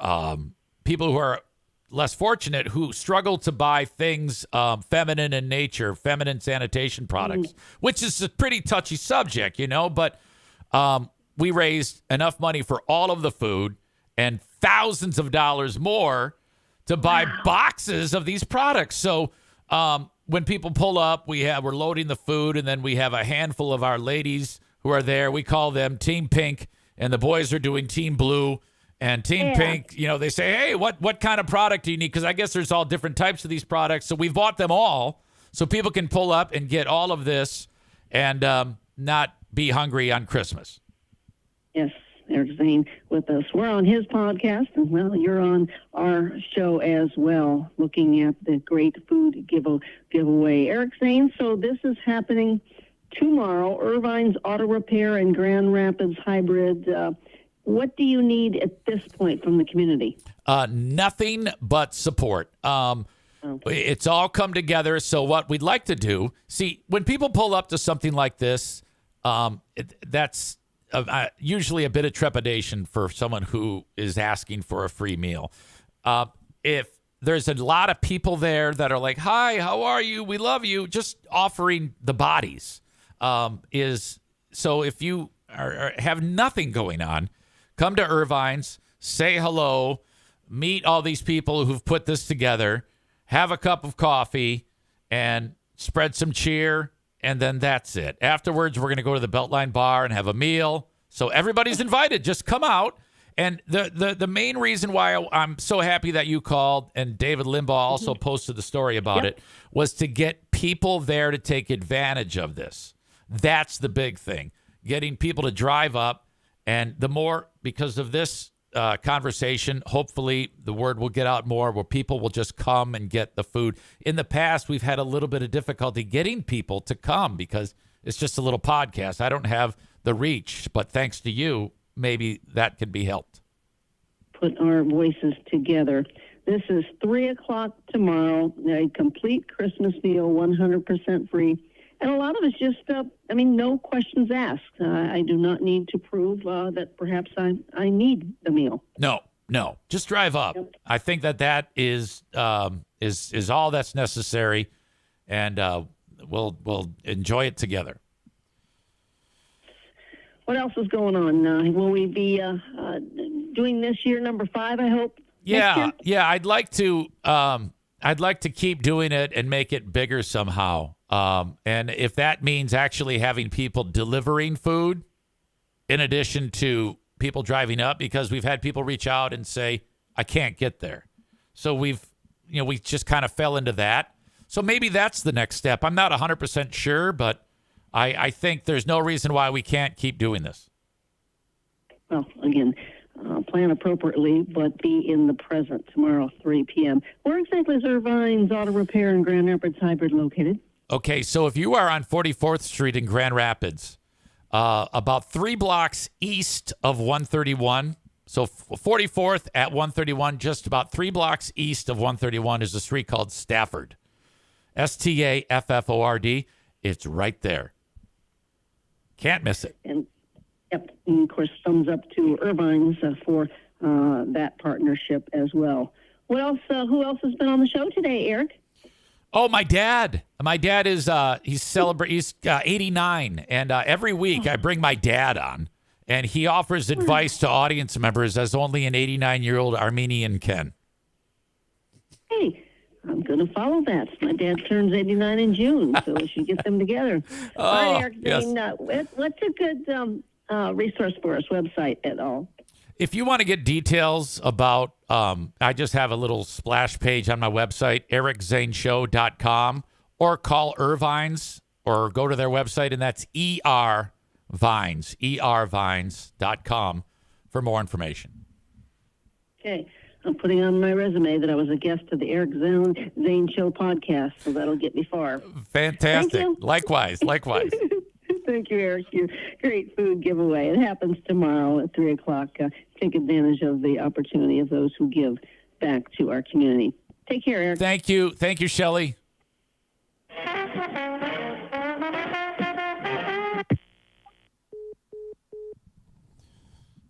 people who are less fortunate, who struggle to buy things feminine in nature, feminine sanitation products, which is a pretty touchy subject, but we raised enough money for all of the food and thousands of dollars more to buy boxes of these products. So when people pull up, we're loading the food, and then we have a handful of our ladies who are there. We call them Team Pink, and the boys are doing Team Blue. And Team Pink, they say, hey, what kind of product do you need? Because I guess there's all different types of these products. So we've bought them all so people can pull up and get all of this and not be hungry on Christmas. Yes, Eric Zane with us. We're on his podcast, and, well, you're on our show as well, looking at the Great Food Giveaway. Eric Zane, so this is happening tomorrow, Irvine's Auto Repair and Grand Rapids Hybrid. What do you need at this point from the community? Nothing but support. It's all come together. So what we'd like to do, see, when people pull up to something like this, that's usually a bit of trepidation for someone who is asking for a free meal. If there's a lot of people there that are like, hi, how are you? We love you. Just offering the bodies so if you have nothing going on, come to Irvine's, say hello, meet all these people who've put this together, have a cup of coffee, and spread some cheer, and then that's it. Afterwards, we're going to go to the Beltline Bar and have a meal. So everybody's invited. Just come out. And the main reason why I'm so happy that you called, and David Limbaugh also posted the story about it, was to get people there to take advantage of this. That's the big thing. Getting people to drive up. And the more, because of this conversation, hopefully the word will get out more where people will just come and get the food. In the past, we've had a little bit of difficulty getting people to come because it's just a little podcast. I don't have the reach, but thanks to you, maybe that can be helped. Put our voices together. This is 3 o'clock tomorrow, a complete Christmas meal, 100% free. And a lot of it's just, no questions asked. I do not need to prove that perhaps I need the meal. No, No, just drive up. Yep. I think that is all that's necessary, and we'll enjoy it together. What else is going on? Will we be doing this year number 5? I hope. Yeah. I'd like to keep doing it and make it bigger somehow. And if that means actually having people delivering food in addition to people driving up, because we've had people reach out and say, I can't get there. So we just kind of fell into that. So maybe that's the next step. I'm not 100% sure, but I think there's no reason why we can't keep doing this. Well, again, plan appropriately, but be in the present tomorrow, 3 p.m. Where exactly is Irvine's Auto Repair in Grand Rapids Hybrid located? Okay, so if you are on 44th Street in Grand Rapids, about 3 blocks east of 131, so 44th at 131, just about 3 blocks east of 131 is a street called Stafford. Stafford. It's right there. Can't miss it. And of course, thumbs up to Irvine's for that partnership as well. What else? Who else has been on the show today, Eric? Oh, my dad. My dad is he's 89, and every week I bring my dad on, and he offers advice to audience members as only an 89-year-old Armenian can. Hey, I'm going to follow that. My dad turns 89 in June, so we should get them together. All right, Eric, yes. What's a good resource for us, website at all? If you want to get details about, I just have a little splash page on my website, ericzaneshow.com, or call Irvine's, or go to their website, and that's ervines.com for more information. Okay. I'm putting on my resume that I was a guest of the Eric Zane Show podcast, so that'll get me far. Fantastic. Thank you. Likewise. Thank you, Eric. Your great food giveaway. It happens tomorrow at 3 o'clock. Take advantage of the opportunity of those who give back to our community. Take care, Eric. Thank you. Thank you, Shelley.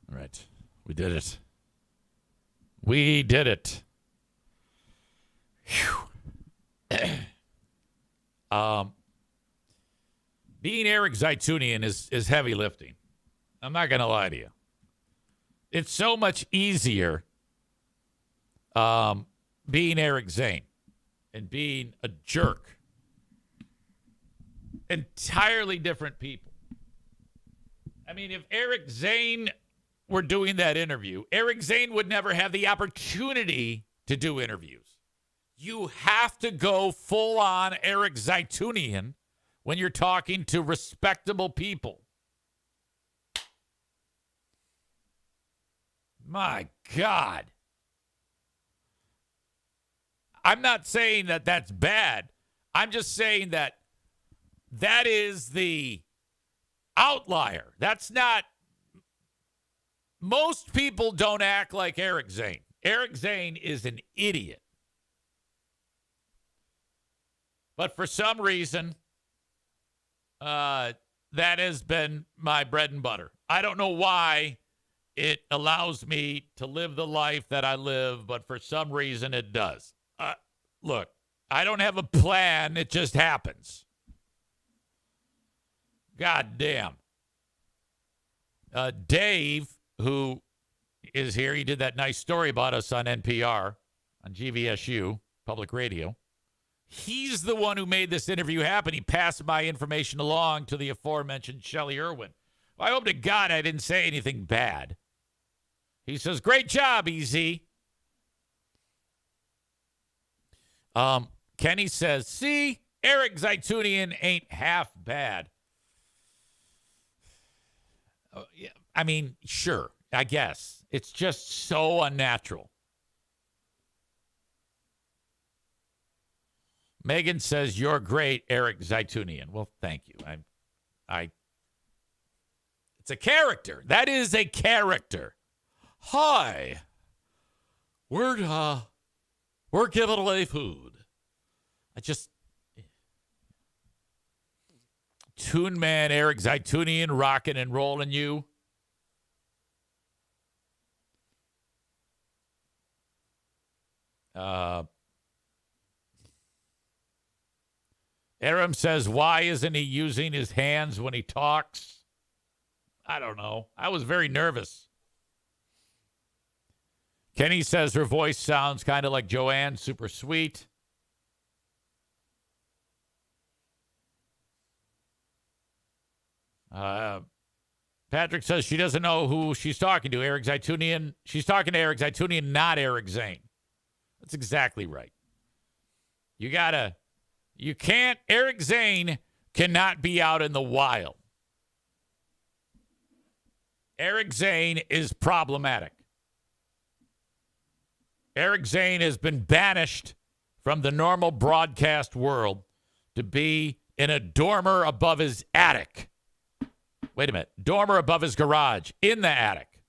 All right. We did it. We did it. Being Eric Zaitunian is heavy lifting. I'm not going to lie to you. It's so much easier being Eric Zane and being a jerk. Entirely different people. I mean, if Eric Zane were doing that interview, Eric Zane would never have the opportunity to do interviews. You have to go full on Eric Zaitunian when you're talking to respectable people. My God. I'm not saying that that's bad. I'm just saying that is the outlier. That's not. Most people don't act like Eric Zane. Eric Zane is an idiot. But for some reason, that has been my bread and butter. I don't know why it allows me to live the life that I live, but for some reason it does. Look, I don't have a plan. It just happens. God damn. Dave, who is here, he did that nice story about us on NPR, on GVSU, public radio. He's the one who made this interview happen. He passed my information along to the aforementioned Shelley Irwin. Well, I hope to God I didn't say anything bad. He says, great job, EZ. Kenny says, see, Eric Zaitunian ain't half bad. Yeah, I mean, sure, I guess. It's just so unnatural. Megan says, you're great, Eric Zaitunian. Well, thank you. It's a character. That is a character. Hi. We're giving away food. Tune Man, Eric Zaitunian, rocking and rolling you. Aram says, why isn't he using his hands when he talks? I don't know. I was very nervous. Kenny says her voice sounds kind of like Joanne, super sweet. Patrick says she doesn't know who she's talking to. Eric Zaitunian. She's talking to Eric Zaitunian, not Eric Zane. That's exactly right. Eric Zane cannot be out in the wild. Eric Zane is problematic. Eric Zane has been banished from the normal broadcast world to be in a dormer above his attic. Wait a minute. Dormer above his garage, in the attic,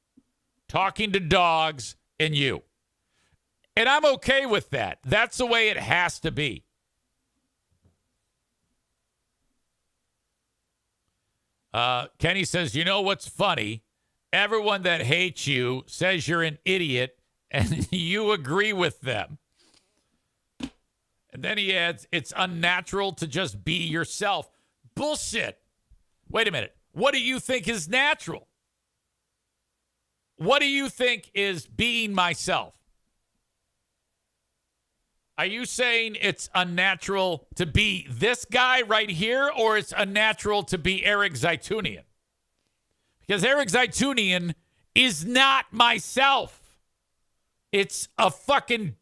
talking to dogs and you. And I'm okay with that. That's the way it has to be. Kenny says, you know what's funny? Everyone that hates you says you're an idiot, and you agree with them. And then he adds, it's unnatural to just be yourself. Bullshit. Wait a minute. What do you think is natural? What do you think is being myself? Are you saying it's unnatural to be this guy right here, or it's unnatural to be Eric Zaitunian? Because Eric Zaitunian is not myself. It's a fucking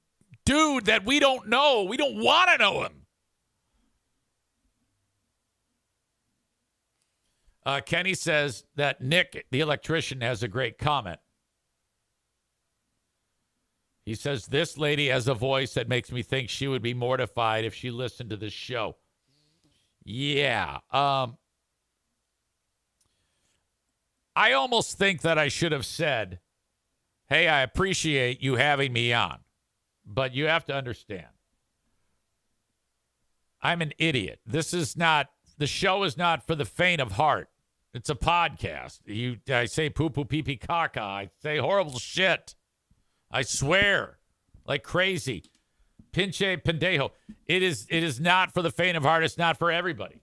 dude that we don't know. We don't want to know him. Kenny says that Nick, the electrician, has a great comment. He says, this lady has a voice that makes me think she would be mortified if she listened to this show. Yeah. I almost think that I should have said, hey, I appreciate you having me on, but you have to understand, I'm an idiot. The show is not for the faint of heart. It's a podcast. I say poo-poo, pee-pee, caca. I say horrible shit. I swear like crazy. Pinche pendejo. It is not for the faint of heart. It's not for everybody.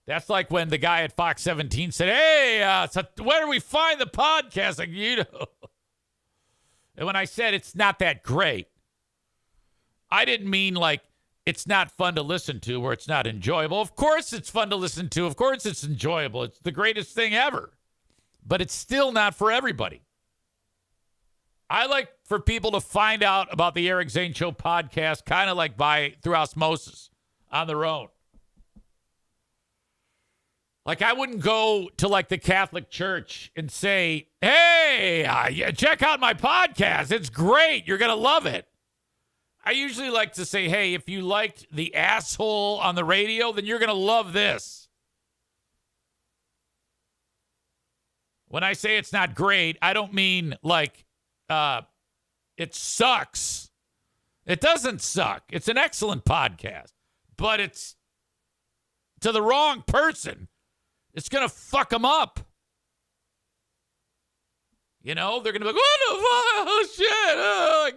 That's like when the guy at Fox 17 said, hey, where do we find the podcast? Like, you know. And when I said it's not that great, I didn't mean like it's not fun to listen to or it's not enjoyable. Of course it's fun to listen to. Of course it's enjoyable. It's the greatest thing ever. But it's still not for everybody. I like for people to find out about the Eric Zane Show podcast kind of like through osmosis on their own. Like I wouldn't go to like the Catholic Church and say, hey, check out my podcast. It's great. You're going to love it. I usually like to say, hey, if you liked the asshole on the radio, then you're going to love this. When I say it's not great, I don't mean like it sucks. It doesn't suck. It's an excellent podcast, but it's to the wrong person. It's going to fuck them up. You know, they're going to be like, what the fuck? Oh, shit. Oh, my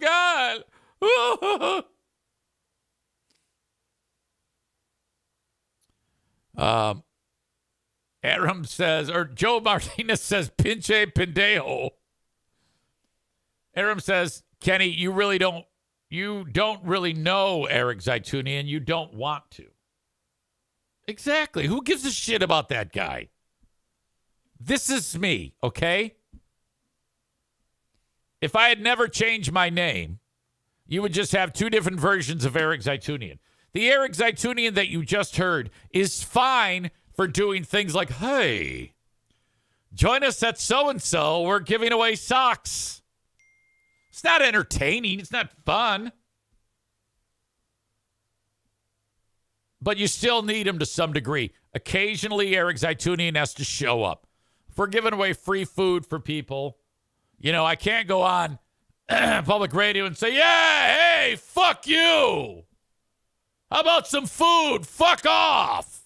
God. Aram says, or Joe Martinez says, pinche pendejo. Aram says, Kenny, you don't really know Eric Zaitunian. You don't want to. Exactly. Who gives a shit about that guy? This is me, okay? If I had never changed my name, you would just have two different versions of Eric Zaitunian. The Eric Zaitunian that you just heard is fine for doing things like, hey, join us at so-and-so. We're giving away socks. It's not entertaining. It's not fun. But you still need him to some degree. Occasionally, Eric Zaitunian has to show up. If we're giving away free food for people, you know, I can't go on public radio and say, yeah, hey, fuck you. How about some food? Fuck off.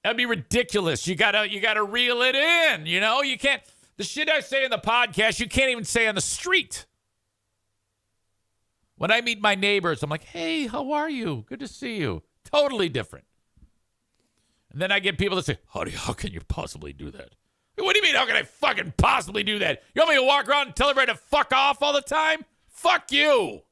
That'd be ridiculous. You gotta reel it in, you know? You can't, the shit I say in the podcast, you can't even say on the street. When I meet my neighbors, I'm like, hey, how are you? Good to see you. Totally different. And then I get people that say, honey, how can you possibly do that? What do you mean, how can I fucking possibly do that? You want me to walk around and tell everybody to fuck off all the time? Fuck you.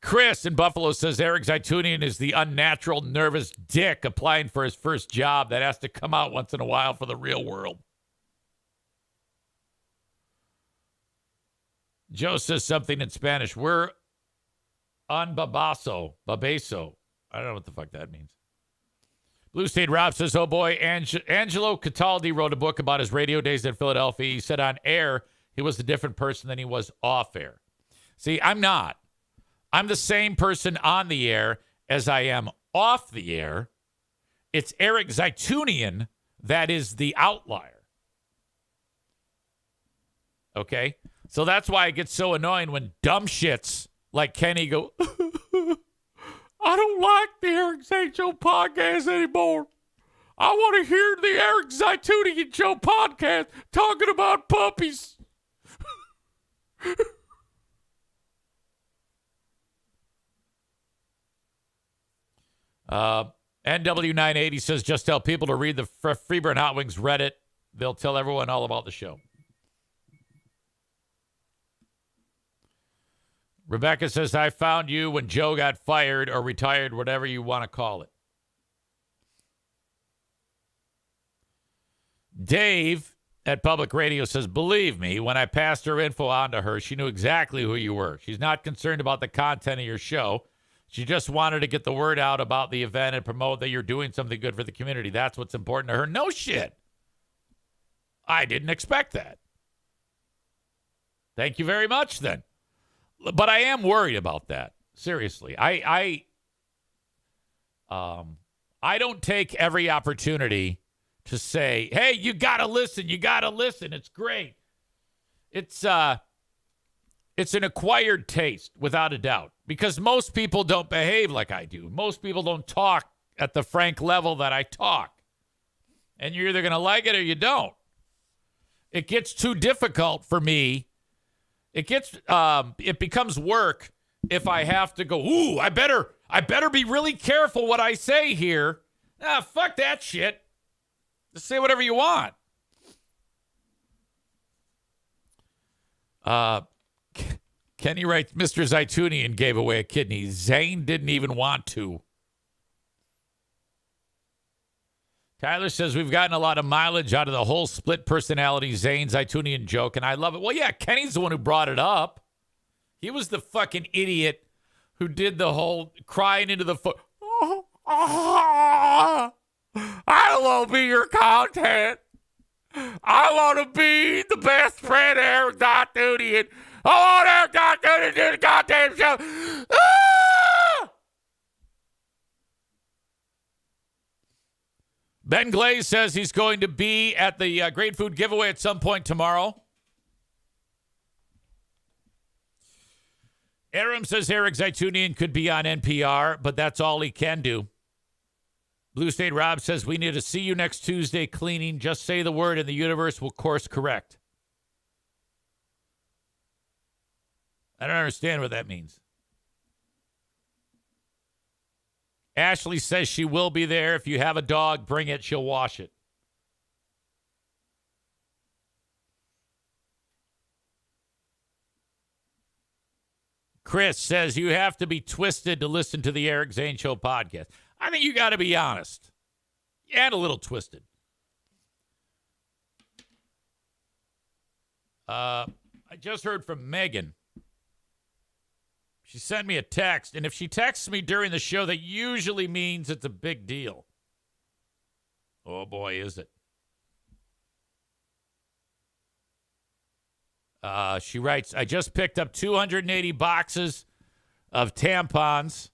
Chris in Buffalo says Eric Zaitunian is the unnatural, nervous dick applying for his first job that has to come out once in a while for the real world. Joe says something in Spanish. We're on babeso. I don't know what the fuck that means. Blue State Rob says, oh boy, Angelo Cataldi wrote a book about his radio days in Philadelphia. He said on air he was a different person than he was off air. See, I'm not. I'm the same person on the air as I am off the air. It's Eric Zaitunian that is the outlier. Okay? So that's why it gets so annoying when dumb shits like Kenny go, I don't like the Eric Zane Show podcast anymore. I want to hear the Eric Zaitunian Show podcast talking about puppies. NW980 says, just tell people to read the Freeburn Hot Wings Reddit. They'll tell everyone all about the show. Rebecca says, I found you when Joe got fired or retired, whatever you want to call it. Dave at Public Radio says, believe me, when I passed her info on to her, she knew exactly who you were. She's not concerned about the content of your show. She just wanted to get the word out about the event and promote that you're doing something good for the community. That's what's important to her. No shit. I didn't expect that. Thank you very much, then. But I am worried about that. Seriously. I don't take every opportunity to say, hey, you got to listen. You got to listen. It's great. It's an acquired taste, without a doubt, because most people don't behave like I do. Most people don't talk at the frank level that I talk. And you're either going to like it or you don't. It gets too difficult for me. It becomes work if I have to go, ooh, I better be really careful what I say here. Fuck that shit. Just say whatever you want. Kenny writes, Mr. Zaitunian gave away a kidney. Zane didn't even want to. Tyler says, we've gotten a lot of mileage out of the whole split personality Zane Zaitunian joke, and I love it. Well, yeah, Kenny's the one who brought it up. He was the fucking idiot who did the whole crying into the phone. I don't want to be your content. I want to be the best friend of Eric Zaitunian. I want Eric Zaitunian to do the goddamn show. Ben Glaze says he's going to be at the Great Food Giveaway at some point tomorrow. Aram says Eric Zaitunian could be on NPR, but that's all he can do. Blue State Rob says we need to see you next Tuesday cleaning. Just say the word and the universe will course correct. I don't understand what that means. Ashley says she will be there. If you have a dog, bring it. She'll wash it. Chris says you have to be twisted to listen to the Eric Zane Show podcast. I think you got to be honest and a little twisted. I just heard from Megan. She sent me a text, and if she texts me during the show, that usually means it's a big deal. Oh, boy, is it. She writes, I just picked up 280 boxes of tampons,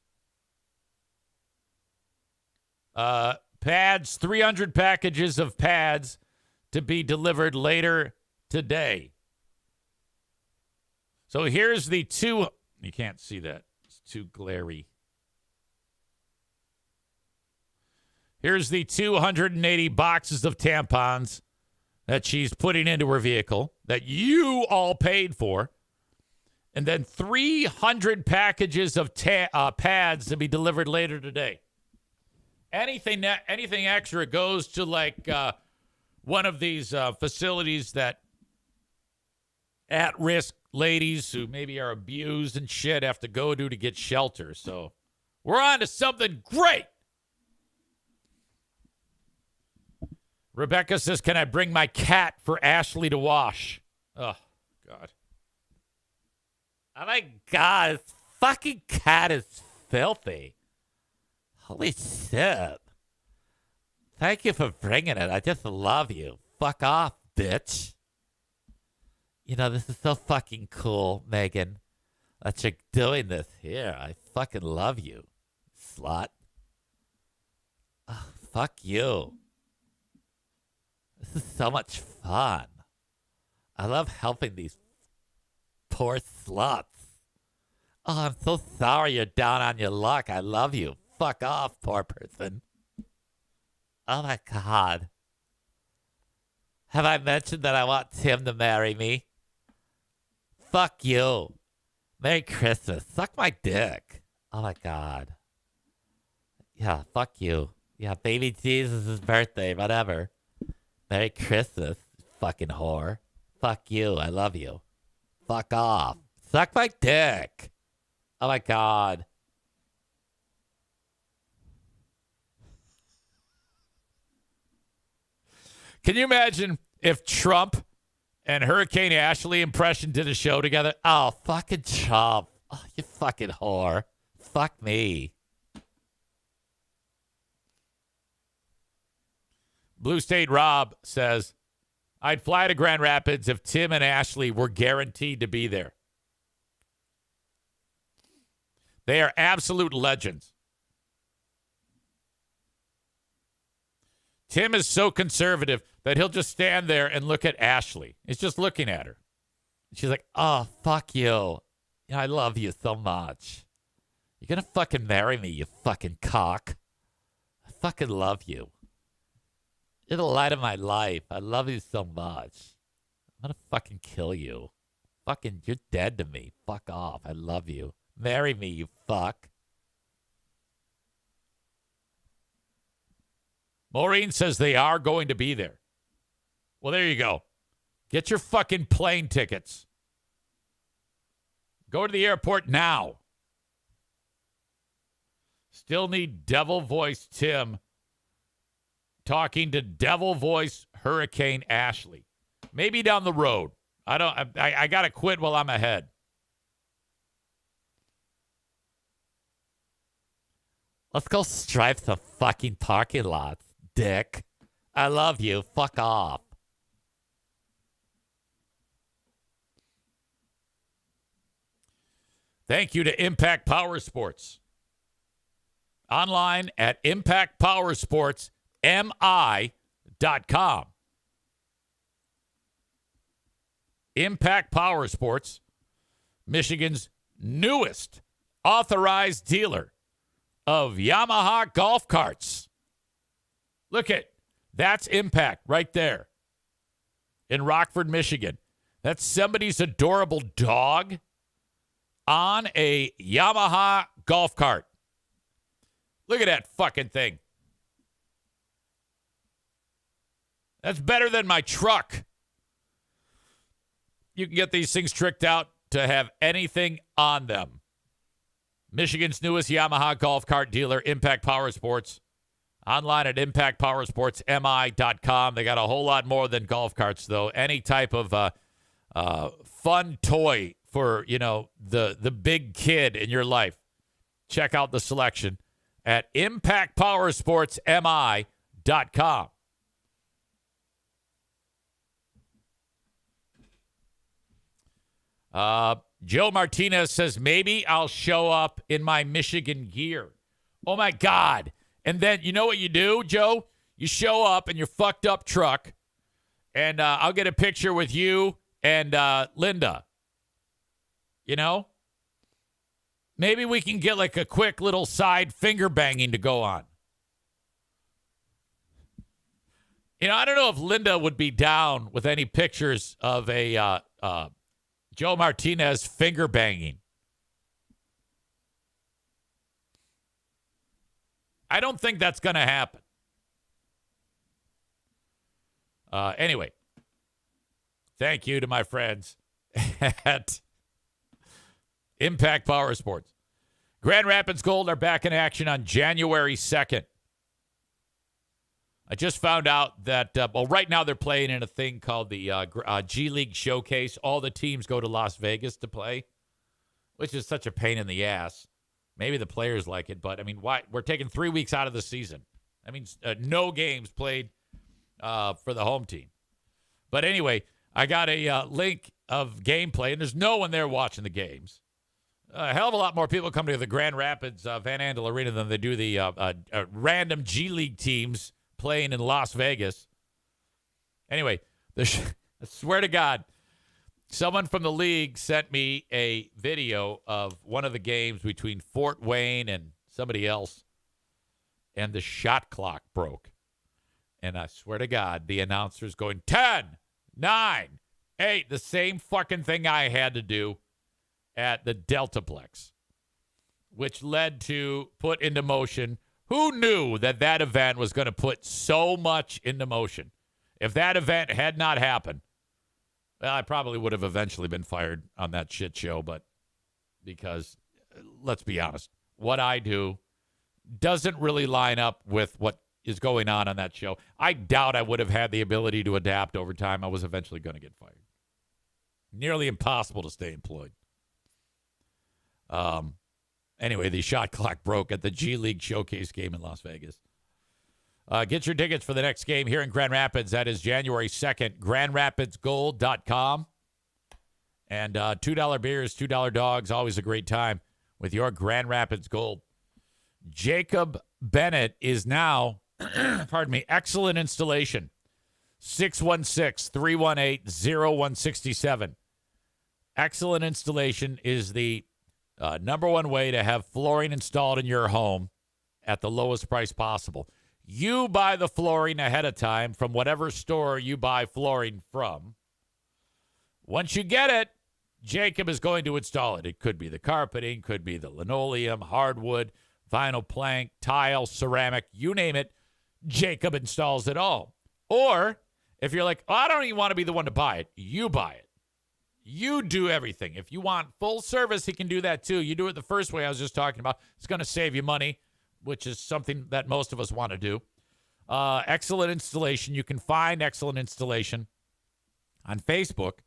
pads, 300 packages of pads to be delivered later today. So here's the two... You can't see that. It's too glary. Here's the 280 boxes of tampons that she's putting into her vehicle. that you all paid for. And then 300 packages of pads to be delivered later today. Anything extra goes to like one of these facilities that at-risk ladies who maybe are abused and shit have to go to get shelter. So we're on to something great. Rebecca says, can I bring my cat for Ashley to wash? Oh, God. Oh, my God. This fucking cat is filthy. Holy shit. Thank you for bringing it. I just love you. Fuck off, bitch. You know, this is so fucking cool, Megan, that you're doing this here. I fucking love you, slut. Oh, fuck you. This is so much fun. I love helping these poor sluts. Oh, I'm so sorry you're down on your luck. I love you. Fuck off, poor person. Oh, my God. Have I mentioned that I want Tim to marry me? Fuck you. Merry Christmas. Suck my dick. Oh, my God. Yeah, fuck you. Yeah, baby Jesus' birthday, whatever. Merry Christmas, fucking whore. Fuck you. I love you. Fuck off. Suck my dick. Oh, my God. Can you imagine if Trump and Hurricane Ashley impression did a show together? Oh, fucking Trump. Oh, you fucking whore. Fuck me. Blue State Rob says, I'd fly to Grand Rapids if Tim and Ashley were guaranteed to be there. They are absolute legends. Tim is so conservative that he'll just stand there and look at Ashley. He's just looking at her. She's like, oh, fuck you. I love you so much. You're going to fucking marry me, you fucking cock. I fucking love you. You're the light of my life. I love you so much. I'm going to fucking kill you. Fucking, you're dead to me. Fuck off. I love you. Marry me, you fuck. Maureen says they are going to be there. Well, there you go. Get your fucking plane tickets. Go to the airport now. Still need Devil Voice Tim talking to Devil Voice Hurricane Ashley. Maybe down the road. I got to quit while I'm ahead. Let's go stripe some fucking parking lots, dick. I love you. Fuck off. Thank you to Impact Powersports. Online at impactpowersportsmi.com. Impact Powersports, Michigan's newest authorized dealer of Yamaha golf carts. Look at that's Impact right there in Rockford, Michigan. That's somebody's adorable dog on a Yamaha golf cart. Look at that fucking thing. That's better than my truck. You can get these things tricked out to have anything on them. Michigan's newest Yamaha golf cart dealer, Impact Powersports. Online at impactpowersportsmi.com. They got a whole lot more than golf carts, though. Any type of fun toy for, the big kid in your life. Check out the selection at impactpowersportsmi.com. Joe Martinez says, maybe I'll show up in my Michigan gear. Oh, my God. And then, you know what you do, Joe? You show up in your fucked up truck, and I'll get a picture with you and Linda. Maybe we can get like a quick little side finger banging to go on. I don't know if Linda would be down with any pictures of a Joe Martinez finger banging. I don't think that's going to happen. Anyway, thank you to my friends at Impact Powersports. Grand Rapids Gold are back in action on January 2nd. I just found out that, right now they're playing in a thing called the G League Showcase. All the teams go to Las Vegas to play, which is such a pain in the ass. Maybe the players like it, but, I mean, why? We're taking 3 weeks out of the season. That means no games played for the home team. But anyway, I got a link of gameplay, and there's no one there watching the games. A hell of a lot more people come to the Grand Rapids Van Andel Arena than they do the random G League teams playing in Las Vegas. Anyway, I swear to God, someone from the league sent me a video of one of the games between Fort Wayne and somebody else, and the shot clock broke. And I swear to God, the announcer's going, 10, 9, 8, the same fucking thing I had to do at the Deltaplex, which led to put into motion. Who knew that event was going to put so much into motion? If that event had not happened, well, I probably would have eventually been fired on that shit show, but because, let's be honest, what I do doesn't really line up with what is going on that show. I doubt I would have had the ability to adapt over time. I was eventually going to get fired. Nearly impossible to stay employed. Anyway, the shot clock broke at the G League Showcase game in Las Vegas. Get your tickets for the next game here in Grand Rapids. That is January 2nd, grandrapidsgold.com. And $2 beers, $2 dogs, always a great time with your Grand Rapids Gold. Jacob Bennett is now, excellent installation. 616-318-0167. Excellent installation is the number one way to have flooring installed in your home at the lowest price possible. You buy the flooring ahead of time from whatever store you buy flooring from. Once you get it, Jacob is going to install it. It could be the carpeting, could be the linoleum, hardwood, vinyl plank, tile, ceramic, you name it. Jacob installs it all. Or if you're like, I don't even want to be the one to buy it, you buy it. You do everything. If you want full service, he can do that too. You do it the first way I was just talking about. It's going to save you money, which is something that most of us want to do. Excellent installation. You can find Excellent Installation on Facebook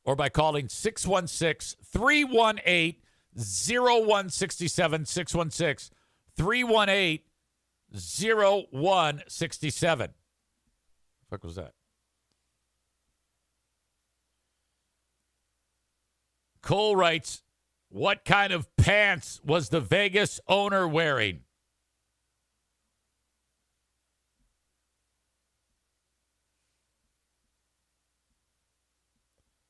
or by calling 616-318-0167, 616-318-0167. What was that? Cole writes, what kind of pants was the Vegas owner wearing?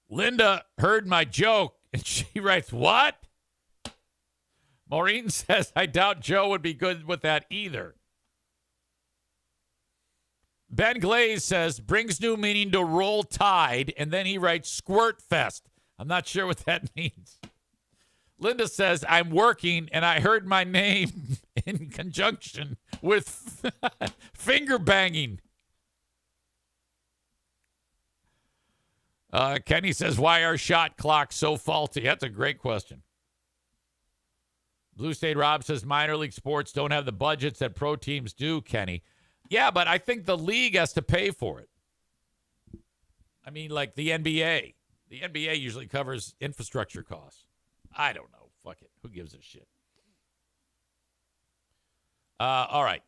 Linda heard my joke, and she writes, what? Maureen says, I doubt Joe would be good with that either. Ben Glaze says, brings new meaning to roll tide, and then he writes squirt fest. I'm not sure what that means. Linda says, I'm working, and I heard my name in conjunction with finger banging. Kenny says, why are shot clocks so faulty? That's a great question. Blue State Rob says, minor league sports don't have the budgets that pro teams do, Kenny. Yeah, but I think the league has to pay for it. I mean, like the NBA. The NBA usually covers infrastructure costs. I don't know. Fuck it. Who gives a shit? All right.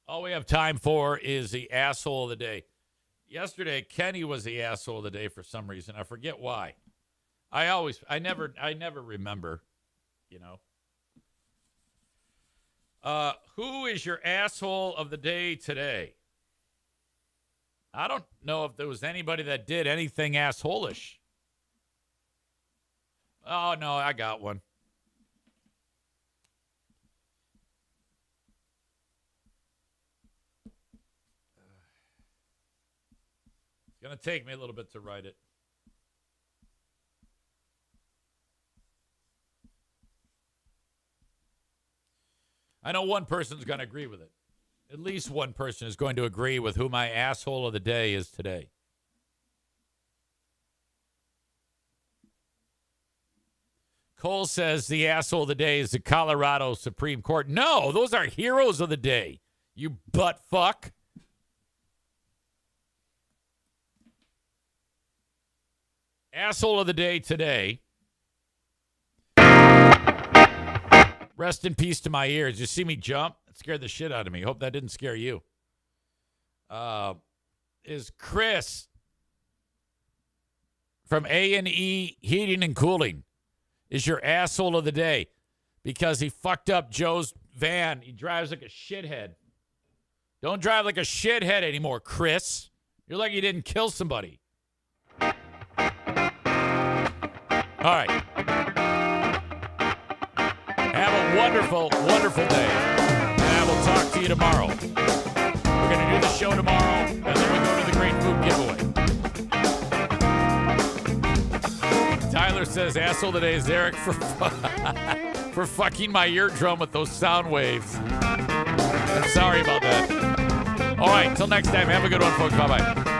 All we have time for is the asshole of the day. Yesterday, Kenny was the asshole of the day for some reason. I forget why. I never remember, you know. Who is your asshole of the day today? I don't know if there was anybody that did anything asshole-ish. Oh, no, I got one. going to take me a little bit to write it. I know one person's going to agree with it. At least one person is going to agree with who my asshole of the day is today. Cole says the asshole of the day is the Colorado Supreme Court. No, those are heroes of the day, you butt fuck. Asshole of the day today. Rest in peace to my ears. You see me jump? It scared the shit out of me. Hope that didn't scare you. Is Chris from A&E Heating and Cooling is your asshole of the day because he fucked up Joe's van. He drives like a shithead. Don't drive like a shithead anymore, Chris. You're like you didn't kill somebody. All right. Have a wonderful, wonderful day. And I will talk to you tomorrow. We're going to do the show tomorrow, and then we go to the Great Food Giveaway. Tyler says, asshole today is Eric for fucking my eardrum with those sound waves. I'm sorry about that. All right, till next time. Have a good one, folks. Bye-bye.